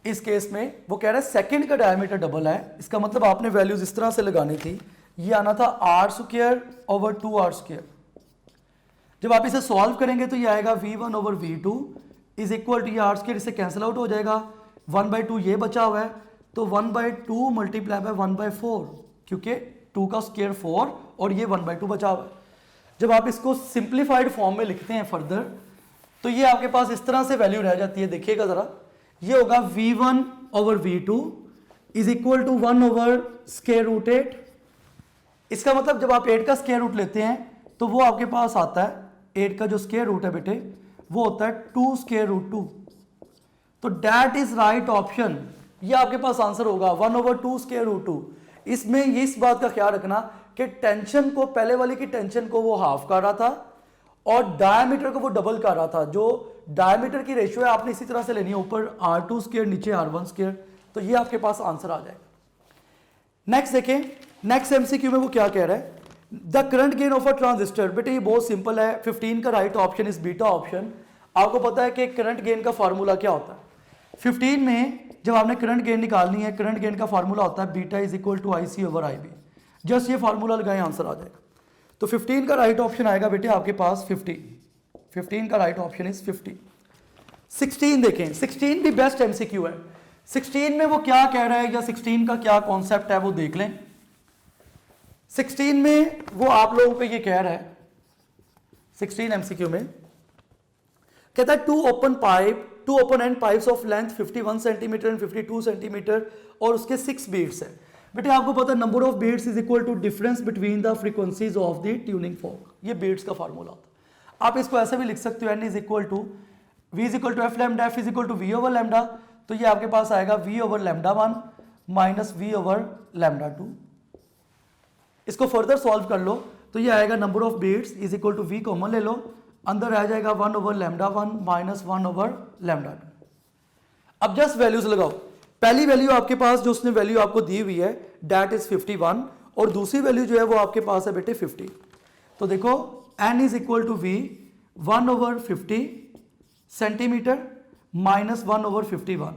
इस केस में वो कह रहा है सेकंड का डायमीटर डबल है, इसका मतलब आपने वैल्यूज इस तरह से लगानी थी, ये आना था r² ओवर 2r²। जब आप इसे सॉल्व करेंगे तो ये आएगा v1/v2 इज इक्वल टू, ये r² इससे कैंसिल आउट हो जाएगा, 1/2 ये बचा हुआ है, तो 1/2 मल्टीप्लाई बाय 1/4, क्योंकि 2 का स्क्वायर 4 और ये 1/2 बचा हुआ है। जब आप इसको सिंप्लीफाइड फॉर्म में लिखते हैं फर्दर, तो ये आपके पास इस तरह से वैल्यू रह जाती है, देखिएगा जरा, ये होगा v1/v2 इज इक्वल टू 1/√8। इसका मतलब जब आप 8 का स्क्वायर रूट लेते हैं तो वो आपके पास आता है, 8 का जो स्क्वायर रूट है बेटे वो होता है 2√2, तो दैट इज राइट ऑप्शन, ये आपके पास आंसर होगा 1/2√2। इसमें इस बात का ख्याल रखना कि टेंशन को, पहले वाले की टेंशन को वो हाफ कर रहा था और डायमीटर को वो डबल कर रहा था, जो डायमीटर की रेशियो है आपने इसी तरह से लेनी है, ऊपर r2² नीचे r1², तो ये आपके पास आंसर आ जाएगा। नेक्स्ट देखें, नेक्स्ट एमसीक्यू में वो क्या कह रहा है, the current gain of a transistor, बेटे ये बहुत सिंपल है, 15 का right option is beta option. आपको पता है कि करंट गेन का फार्मूला क्या होता है, 15 में जब आपने करंट गेन निकालनी है, करंट गेन का फार्मूला होता है beta is equal to IC/IB, just ये फार्मूला लगाएं आंसर आ जाएगा। तो 15 का राइट ऑप्शन आएगा बेटे आपके पास 15 का राइट ऑप्शन इज 15। 16 देखें, 16 भी बेस्ट एमसीक्यू है, 16 में वो क्या कह रहा है या 16 का क्या कॉन्सेप्ट है वो देख लें। 16 में वो आप लोगों पे ये कह रहा है, 16 एमसीक्यू में कहता है two open end pipes of length 51 centimetre and 52 centimetre और उसके 6 बीट्स है। बेटे आपको पता है number of beats is equal to difference between the frequencies of the tuning fork, ये बीट्स का फार्मूला होता है। आप इसको ऐसे भी लिख सकते हो, n is equal to v is equal to f lambda, f is equal to v over lambda, तो ये आपके पास आएगा v over λ1 minus v over λ2। इसको फर्दर सॉल्व कर लो तो ये आएगा number of beats is equal to v common ले लो, अंदर आ जाएगा 1 ओवर λ1 माइनस 1 ओवर λ2। अब जस्ट वैल्यूज लगाओ, पहली वैल्यू आपके पास जो उसने वैल्यू आपको दी हुई है दैट इज 51 और दूसरी वैल्यू जो है वो आपके पास है बेटे 50। तो देखो n is equal to v 1 over 50 centimetre minus 1 over 51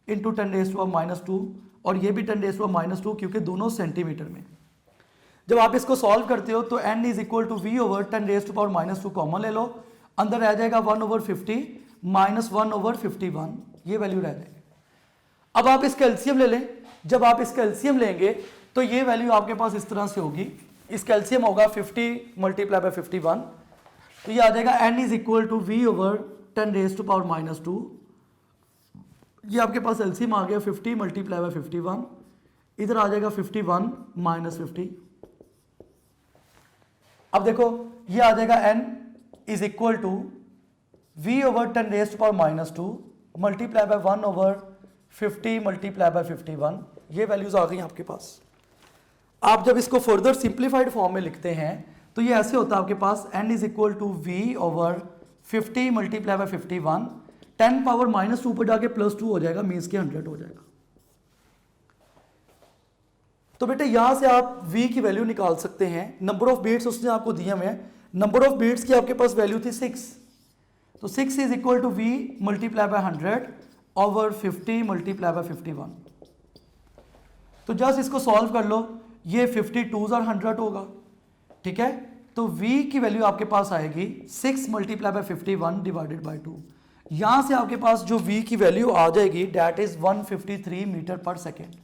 into 10⁻⁻2 और ये भी 10⁻⁻2 क्योंकि दोनों सेंटीमीटर में। जब आप इसको सॉल्व करते हो तो n is equal to v over 10⁻⁻2 common ले लो, अंदर आ जाएगा 1 ओवर 50 माइनस 1 ओवर 51, ये वैल्यू रह जाएगी। अब आप इसका एलसीएम ले लें, जब आप इसका एलसीएम लेंगे तो ये वैल्यू आपके पास इस तरह से होगी, इसका एलसीएम होगा 50 मल्टीप्लाई बाय 51, तो ये आ जाएगा n is equal to v over 10⁻⁻2, ये आपके पास एलसीएम आ गया 50 मल्टीप्लाई बाय 51, इधर आ जाएगा 51 माइनस 50। अब देखो ये आ जाएगा n is equal to v over 10⁻⁻2 multiply by 1 over 50 multiply by 51, ये वैल्यूज आ गई आपके पास। आप जब इसको फर्दर सिंप्लीफाइड फॉर्म में लिखते हैं तो ये ऐसे होता है आपके पास n is equal to v over 50 multiply by 51, 10 power minus 2 पर जाके प्लस 2 हो जाएगा, मीन्स के 100 हो जाएगा। तो बेटे यहां से आप v की वैल्यू निकाल सकते हैं, नंबर ऑफ बीट्स उसने आपको दिए हुए हैं, नंबर ऑफ बीट्स की आपके पास वैल्यू थी 6, तो 6 is equal to v multiply by 100 over 50 multiply by 51। तो जस्ट इसको सॉल्व कर लो, ये 52 और 100 होगा, ठीक है। तो v की वैल्यू आपके पास आएगी 6 मल्टीप्लाई बाय 51 डिवाइडेड बाय 2। यहां से आपके पास जो v की वैल्यू आ जाएगी डेट इज 153 मीटर पर सेकेंड।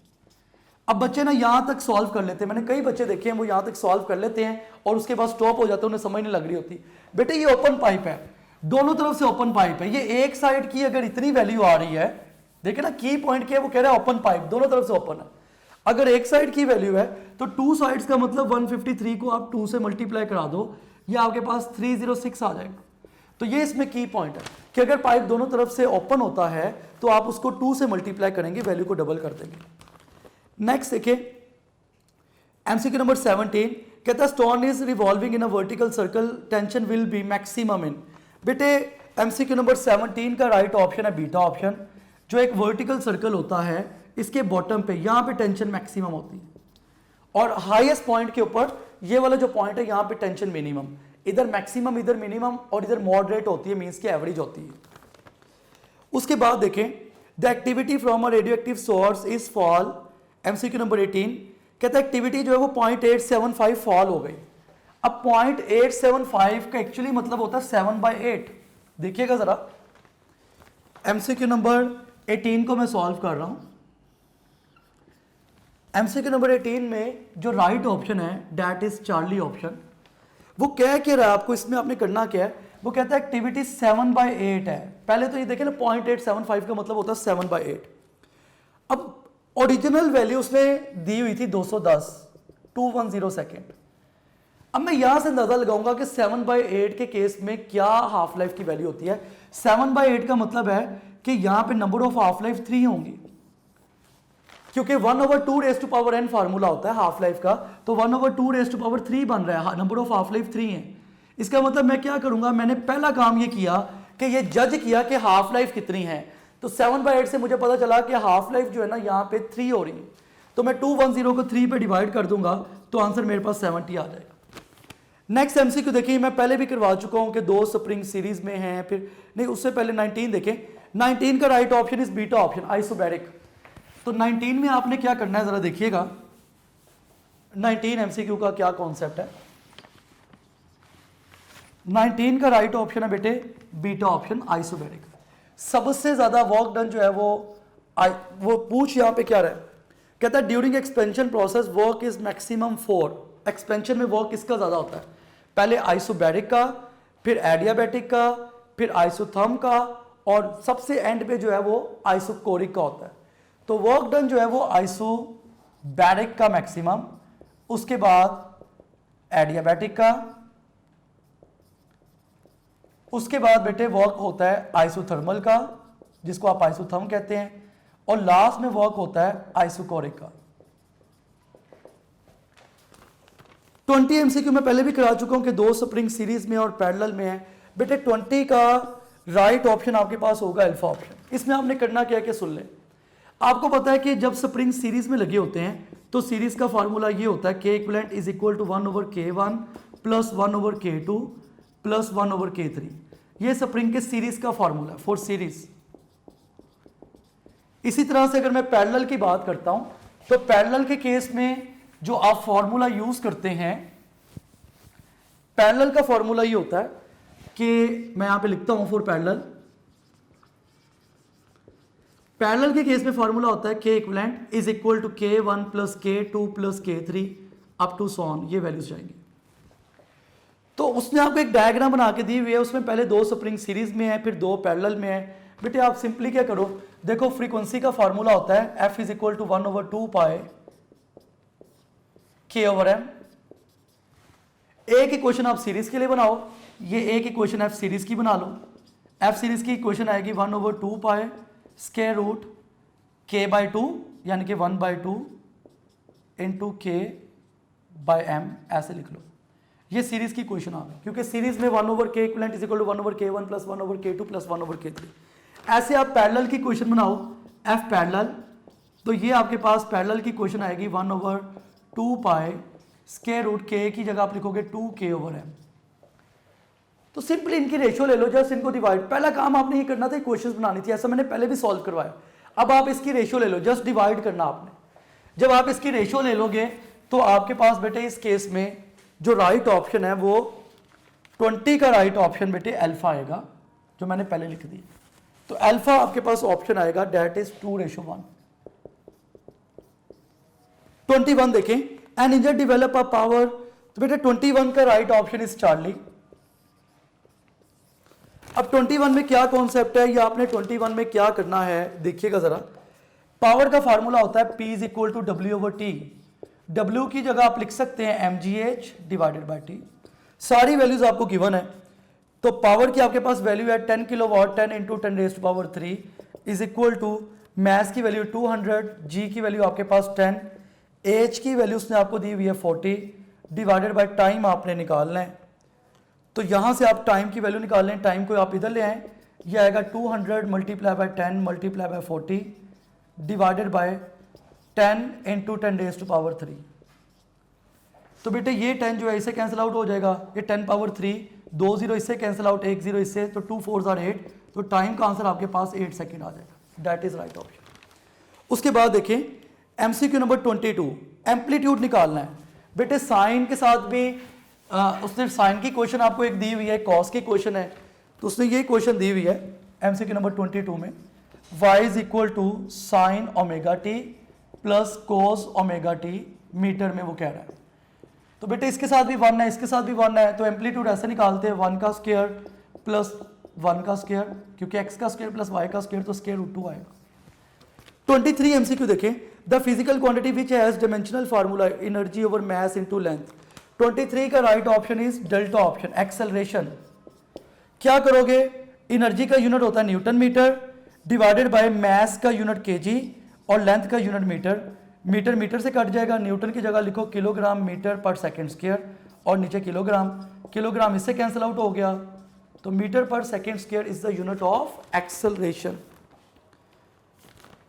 अब बच्चे ना यहां तक सॉल्व कर लेते हैं, मैंने कई बच्चे देखे हैं वो यहां तक सॉल्व कर लेते हैं और उसके बाद स्टॉप हो जाते हैं, उन्हें समझ नहीं लग रही होती। बेटे ये ओपन पाइप है, दोनों तरफ से ओपन पाइप है, ये एक साइड की अगर इतनी वैल्यू आ रही है, देखिए ना की पॉइंट क्या है, वो कह रहा है ओपन पाइप, दोनों तरफ से ओपन है। अगर एक साइड की वैल्यू है तो टू साइड्स का मतलब 153 को आप 2 से मल्टीप्लाई करा दो, ये आपके पास 306 आ जाएगा। तो ये इसमें की पॉइंट है कि अगर पाइप दोनों तरफ से ओपन होता है तो आप उसको 2 से मल्टीप्लाई करेंगे, वैल्यू को डबल कर देंगे। नेक्स्ट देखिए एमसीक्यू नंबर 17 कहता है stone is revolving in a vertical circle, tension will be maximum in. बेटे एमसीक्यू नंबर 17 का राइट ऑप्शन है बीटा ऑप्शन। जो एक वर्टिकल सर्कल होता है इसके बॉटम पे यहां पे टेंशन मैक्सिमम होती है और हाईएस्ट पॉइंट के ऊपर ये वाला जो पॉइंट है यहां पे टेंशन मिनिमम, इधर मैक्सिमम इधर मिनिमम और इधर मॉडरेट होती है, मींस की एवरेज होती है। उसके बाद देखें the activity from a radioactive source is fall. MCQ number 18 कहता है एक्टिविटी जो है वो 0.875 फॉल हो गई। अब 0.875 का एक्चुअली मतलब होता है 7/8। देखिएगा जरा एमसीक्यू नंबर 18 को मैं सॉल्व कर रहा हूं। एमसीक्यू नंबर 18 में जो राइट ऑप्शन है डेट इज चार्ली ऑप्शन। वो कह के रहा है आपको, इसमें आपने करना क्या है, वो कहता है एक्टिविटी 7/8 है। पहले तो ये देखें ना 0.875 का मतलब होता है 7/8। अब ओरिजिनल वैल्यू उसने दी हुई थी 210 सेकेंड। अब मैं यहां से अंदाजा लगाऊंगा कि 7/8 के केस में क्या हाफ लाइफ की वैल्यू होती है। 7/8 का मतलब है कि यहां पे नंबर ऑफ हाफ लाइफ 3 होंगी, क्योंकि 1/2n फार्मूला होता है हाफ लाइफ का, तो 1/2 बन रहा है, नंबर ऑफ हाफ लाइफ 3 है। इसका मतलब मैं क्या करूंगा, मैंने पहला काम ये किया कि ये जज किया कि हाफ लाइफ कितनी है। तो 7/8 से मुझे पता चला कि हाफ लाइफ जो है ना यहाँ पे 3 हो रही है, तो मैं 210 को 3 पे डिवाइड कर दूंगा तो आंसर मेरे पास 70 आ जाएगा। नेक्स्ट एमसीक्यू देखिए, मैं पहले भी करवा चुका हूं कि 2 स्प्रिंग सीरीज में हैं, फिर नहीं उससे पहले 19 देखें। 19 का right option is beta option isobaric. तो 19 में आपने क्या करना है जरा देखिएगा, 19 एमसीक्यू का क्या कॉन्सेप्ट है। 19 का राइट ऑप्शन है बेटे बीटा ऑप्शन आइसोबैरिक। सबसे ज्यादा वर्क डन जो है वो पूछ यहां पे क्या रहा है, कहता है during expansion process work is maximum 4। Expansion में वर्क किसका ज्यादा होता है, पहले आइसोबैरिक का, फिर एडियाबैटिक का, फिर आइसोथर्म का, और सबसे एंड पे जो है वो आइसोकोरिक का होता है। तो वर्क डन जो है वो आइसोबैरिक का मैक्सिमम, उसके बाद एडियाबैटिक का, उसके बाद बेटे वर्क होता है आइसोथर्मल का जिसको आप आइसोथर्म कहते हैं, और लास्ट में वर्क होता है आइसोकोरिक का। 20 एमसीक्यू में पहले भी करा चुका हूं कि 2 स्प्रिंग सीरीज में और पैरेलल में है। बेटे 20 का राइट ऑप्शन आपके पास होगा अल्फा ऑप्शन। इसमें आपने करना क्या है कि सुन ले, आपको पता है कि जब स्प्रिंग सीरीज में लगे होते हैं तो सीरीज का फार्मूला ये होता है K equivalent is equal to 1/k1 plus 1/k2 plus 1/k3। ये स्प्रिंग के सीरीज का फार्मूला है फॉर सीरीज। इसी तरह से अगर मैं पैरेलल की बात करता हूं तो पैरेलल के केस में जो आप फॉर्मूला यूज करते हैं, पैरेलल का फॉर्मूला ये होता है कि मैं यहां पे लिखता हूं फॉर पैरेलल। पैरेलल के केस में फॉर्मूला होता है K equivalent is equal to k1 plus k2 plus k3 up to so on, ये वैल्यूज जाएंगी। तो उसने आपको एक डायग्राम बना के दी हुई है, उसमें पहले 2 स्प्रिंग सीरीज में है, फिर 2 पैरेलल में है। बेटे आप सिंपली क्या करो, देखो फ्रीक्वेंसी का फार्मूला होता है f is equal to 1/2 pi k/m। एक इक्वेशन आप सीरीज के लिए बनाओ, ये एक इक्वेशन f सीरीज की बना लो। f सीरीज की इक्वेशन आएगी 1/2 पाई स्क्वायर रूट k/2 यानी कि 1/2 इंटू k/m, ऐसे लिख लो। ये सीरीज की इक्वेशन आ गई, क्योंकि सीरीज में 1/k equivalent is equal to 1/k1 plus 1/k2 plus 1/k3। ऐसे आप पैरेलल की इक्वेशन बनाओ f पैरेलल, तो ये आपके पास पैरेलल की इक्वेशन आएगी 1/2 पाई स्क्वायर रूट k की जगह आप लिखोगे 2k/m। तो सिंपली इनकी रेशियो ले लो, जस्ट इनको डिवाइड। पहला काम आपने ये करना था, इक्वेशंस बनानी थी, ऐसा मैंने पहले भी सॉल्व करवाया। अब आप इसकी रेशियो ले लो, जस्ट डिवाइड करना आपने। जब आप इसकी रेशियो ले लोगे तो आपके पास बेटे इस केस में जो राइट ऑप्शन है वो 20 का राइट ऑप्शन बेटे अल्फा आएगा, जो मैंने पहले लिख दी। तो अल्फा आपके पास ऑप्शन आएगा डेट इज 2:1। 21 देखें, an engine develop a power, तो बेटे 21 का राइट ऑप्शन इज चार्ली। अब 21 में क्या कॉन्सेप्ट है, या आपने 21 में क्या करना है देखिएगा जरा। पावर का फार्मूला होता है P is equal to W/T। W की जगह आप लिख सकते हैं mgh डिवाइडेड बाई T। सारी वैल्यूज आपको गिवन है, तो पावर की आपके पास वैल्यू है 10 kilowatt, 10 into 10⁻³ is equal to mass की वैल्यू 200, G की वैल्यू आपके पास 10, H की वैल्यू उसने आपको दी हुई है 40 डिवाइडेड बाई टाइम आपने निकालना है। तो यहां से आप टाइम की वैल्यू निकाल लें, टाइम को आप इधर ले आए, यह आएगा 200 multiply by 10 multiply by 40 divided by 10 into 10⁻³। तो बेटे ये 10 जो है इससे कैंसिल आउट हो जाएगा, ये 10⁻3, 2 0 इससे कैंसिल आउट, 1 0 इससे, तो 2 4 are 8, तो टाइम का आंसर आपके पास 8 सेकेंड आ जाएगा। That is right option. उसके बाद देखें MCQ नंबर 22, एम्पलीट्यूड निकालना है। बेटे साइन के साथ भी उसने साइन की क्वेश्चन आपको एक दी हुई है, कॉस की क्वेश्चन है, तो उसने ये क्वेश्चन दी हुई है MCQ नंबर 22 में, y is equal to sine omega T plus cos omega T metre में वो कह रहा है। तो बेटे इसके साथ भी 1 है, इसके साथ भी 1 है, तो एम्पलीट्यूड ऐसे निकालते हैं 1 का स्क्वायर प्लस 1 का स्क्वायर, क्योंकि x का स्क्वायर प्लस y का स्क्वायर तो स्क्वायर रूट 2 आएगा। 23 MCQ देखें, the physical quantity which has dimensional formula energy over mass into length. 23 का right option is delta option, acceleration. क्या करोगे, एनर्जी का यूनिट होता है newton metre divided by mass का यूनिट केजी और लेंथ का यूनिट मीटर। मीटर मीटर से कट जाएगा, न्यूटन की जगह लिखो किलोग्राम मीटर पर सेकंड स्क्वायर और नीचे किलोग्राम, किलोग्राम इससे कैंसिल आउट हो गया, तो मीटर पर second square is the unit of acceleration.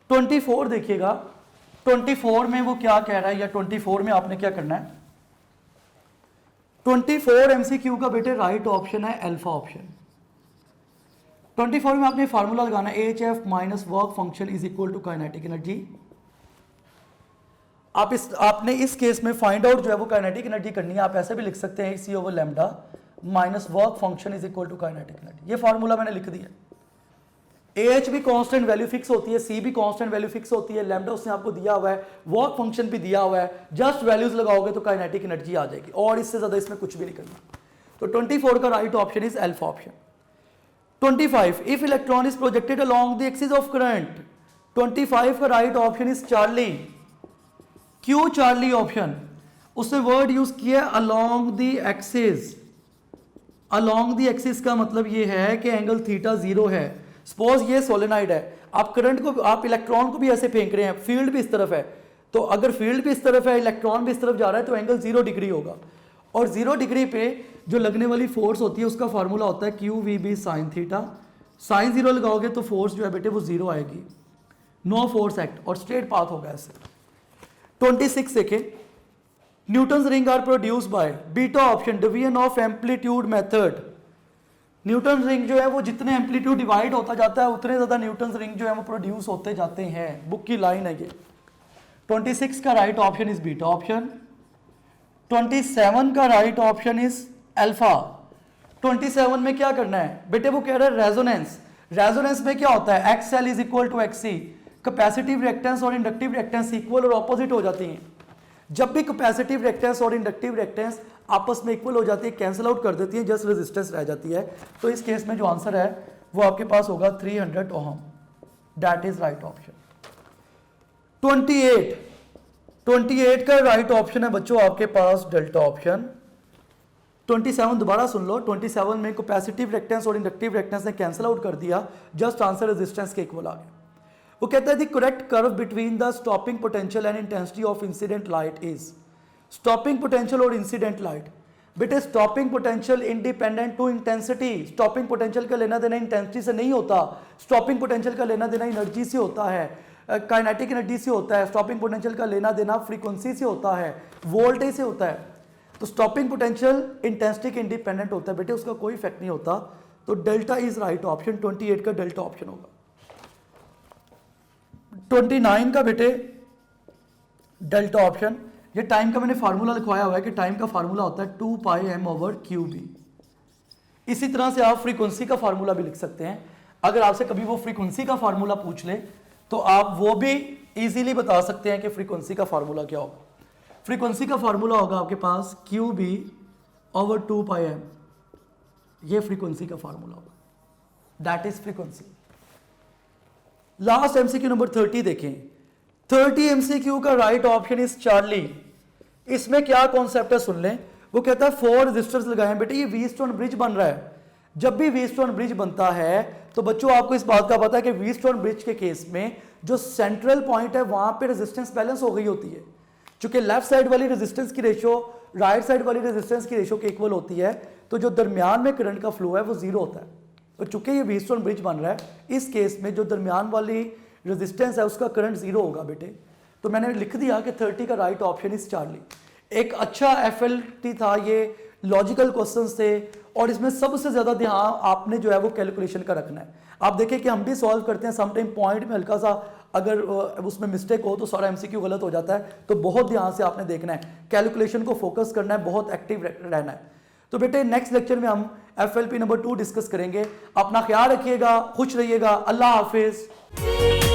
24 देखिएगा, 24 में वो क्या कह रहा है, या 24 में आपने क्या करना है। 24 MCQ का बेटे राइट ऑप्शन है अल्फा ऑप्शन। 24 में आपने फार्मूला लगाना है HF minus work function is equal to kinetic energy. आपने इस केस में फाइंड आउट जो है वो काइनेटिक एनर्जी करनी है, आप ऐसे भी लिख सकते हैं C over lambda minus work function is equal to kinetic energy. ये फार्मूला मैंने लिख दिया। AH भी कांस्टेंट वैल्यू फिक्स होती है, C भी कांस्टेंट वैल्यू फिक्स होती है, लैम्डा उसने आपको दिया हुआ है, वर्क फंक्शन भी दिया हुआ है, जस्ट वैल्यूज लगाओगे तो काइनेटिक एनर्जी आ जाएगी, और इससे ज्यादा इसमें कुछ भी नहीं करना। तो 24 का right option is alpha option. 25 if electron is projected along the axis of current. 25 का राइट ऑप्शन इज चार्ली। क्यों चार्ली ऑप्शन, उसने वर्ड यूज किया along the axis. Along the axis का मतलब ये है कि एंगल थीटा 0 है। सपोज ये सोलेनाइड है, आप करंट को, आप इलेक्ट्रॉन को भी ऐसे फेंक रहे हैं, फील्ड भी इस तरफ है, तो अगर फील्ड भी इस तरफ है, इलेक्ट्रॉन भी इस तरफ जा रहा है, तो एंगल 0 डिग्री होगा। और 0 डिग्री पे जो लगने वाली फोर्स होती है उसका फार्मूला होता है QVB साइन थीटा। साइन 0 लगाओगे तो फोर्स जो है बेटे वो 0 आएगी, नो फोर्स एक्ट, और स्ट्रेट पाथ होगा ऐसे। 26 देखें, Newton's ring are produce by beta option division of amplitude method. Newton ring जो है वो जितने एम्पलीट्यूड डिवाइड होता जाता है उतने ज्यादा न्यूटन रिंग जो है वो प्रोड्यूस होते जाते हैं, बुक की लाइन है ये। 26 का right option is beta option. 27 का राइट ऑप्शन इज अल्फा। 27 में क्या करना है बेटे, वो कह रहा है रेजोनेंस। रेजोनेंस में क्या होता है, XL is equal to XC। Capacitive reactance और इंडक्टिव रिएक्टेंस इक्वल और ऑपोजिट हो जाती हैं। जब भी कैपेसिटिव रिएक्टेंस और इंडक्टिव रिएक्टेंस आपस में इक्वल हो जाती है, कैंसिल आउट कर देती है, जस्ट रेजिस्टेंस रह जाती है, तो इस केस में जो आंसर है वो आपके पास होगा 300 ohm. That is right option. 28 का राइट ऑप्शन है बच्चों आपके पास डेल्टा ऑप्शन। 27 दोबारा सुन लो, 27 में कैपेसिटिव रिएक्टेंस और इंडक्टिव रिएक्टेंस ने कैंसिल आउट कर दिया, जस्ट आंसर रेजिस्टेंस के इक्वल आ गया। वो कहता है the correct curve between the stopping potential and intensity of incident light is. Stopping potential और इंसिडेंट लाइट, बेटे stopping potential independent to intensity. Stopping potential का लेना देना इंटेंसिटी से नहीं होता, स्टॉपिंग पोटेंशियल का लेना देना एनर्जी से होता है, काइनेटिक एनर्जी से होता है। स्टॉपिंग पोटेंशियल का लेना देना फ्रीक्वेंसी से होता है, वोल्टेज से होता है। तो स्टॉपिंग पोटेंशियल इंटेंसिटी के इंडिपेंडेंट होता है बेटे, उसका कोई इफेक्ट नहीं होता। तो डेल्टा इज राइट ऑप्शन, 28 का डेल्टा ऑप्शन होगा। 29 का बेटे डेल्टा ऑप्शन, ये टाइम का मैंने फार्मूला लिखवाया हुआ है कि टाइम का फार्मूला होता है 2 पाई एम ओवर क्यू बी। इसी तरह से आप फ्रीक्वेंसी का फार्मूला भी लिख सकते हैं। अगर आपसे कभी वो फ्रीक्वेंसी का फार्मूला पूछ ले तो आप वो भी इजीली बता सकते हैं कि फ्रीक्वेंसी का फार्मूला क्या होगा। फ्रीक्वेंसी का फार्मूला होगा आपके पास क्यू बी ओवर 2 पाई एम, ये फ्रीक्वेंसी का फार्मूला होगा, that is frequency. Last MCQ number 30 देखें। 30 एमसीक्यू का राइट ऑप्शन इज चार्ली। इसमें क्या कॉन्सेप्ट है सुन लें। वो कहता है 4 रेजिस्टर्स लगाए बेटे, ये व्हीटस्टोन ब्रिज बन रहा है। जब भी व्हीटस्टोन ब्रिज बनता है तो बच्चों आपको इस बात का पता है कि व्हीटस्टोन ब्रिज के केस में जो सेंट्रल पॉइंट है वहां पे रेजिस्टेंस बैलेंस हो गई होती है। चूंकि लेफ्ट साइड वाली रेजिस्टेंस की रेशो राइट साइड वाली रेजिस्टेंस की रेशो के इक्वल होती है, तो जो दरमियान में करंट का फ्लो है वो जीरो होता है। तो चूंकि ये व्हीटस्टोन ब्रिज बन रहा है, इस केस में जो दरमियान वाली रेजिस्टेंस है उसका करंट जीरो होगा बेटे। तो मैंने लिख दिया कि 30 का राइट ऑप्शन इज चार्ली। एक अच्छा एफएलटी था, ये लॉजिकल क्वेश्चंस थे और इसमें सबसे ज्यादा ध्यान आपने जो है वो कैलकुलेशन का रखना है। आप देखिए कि हम भी सॉल्व करते हैं, सम टाइम पॉइंट में हल्का सा अगर उसमें मिस्टेक हो तो सारा एमसीक्यू गलत हो जाता है। तो बहुत ध्यान से आपने देखना है, कैलकुलेशन को फोकस करना है, बहुत एक्टिव रहना है। तो बेटे नेक्स्ट लेक्चर में हम एफएलपी नंबर 2 डिस्कस करेंगे। अपना ख्याल रखिएगा, खुश रहिएगा, अल्लाह हाफिज।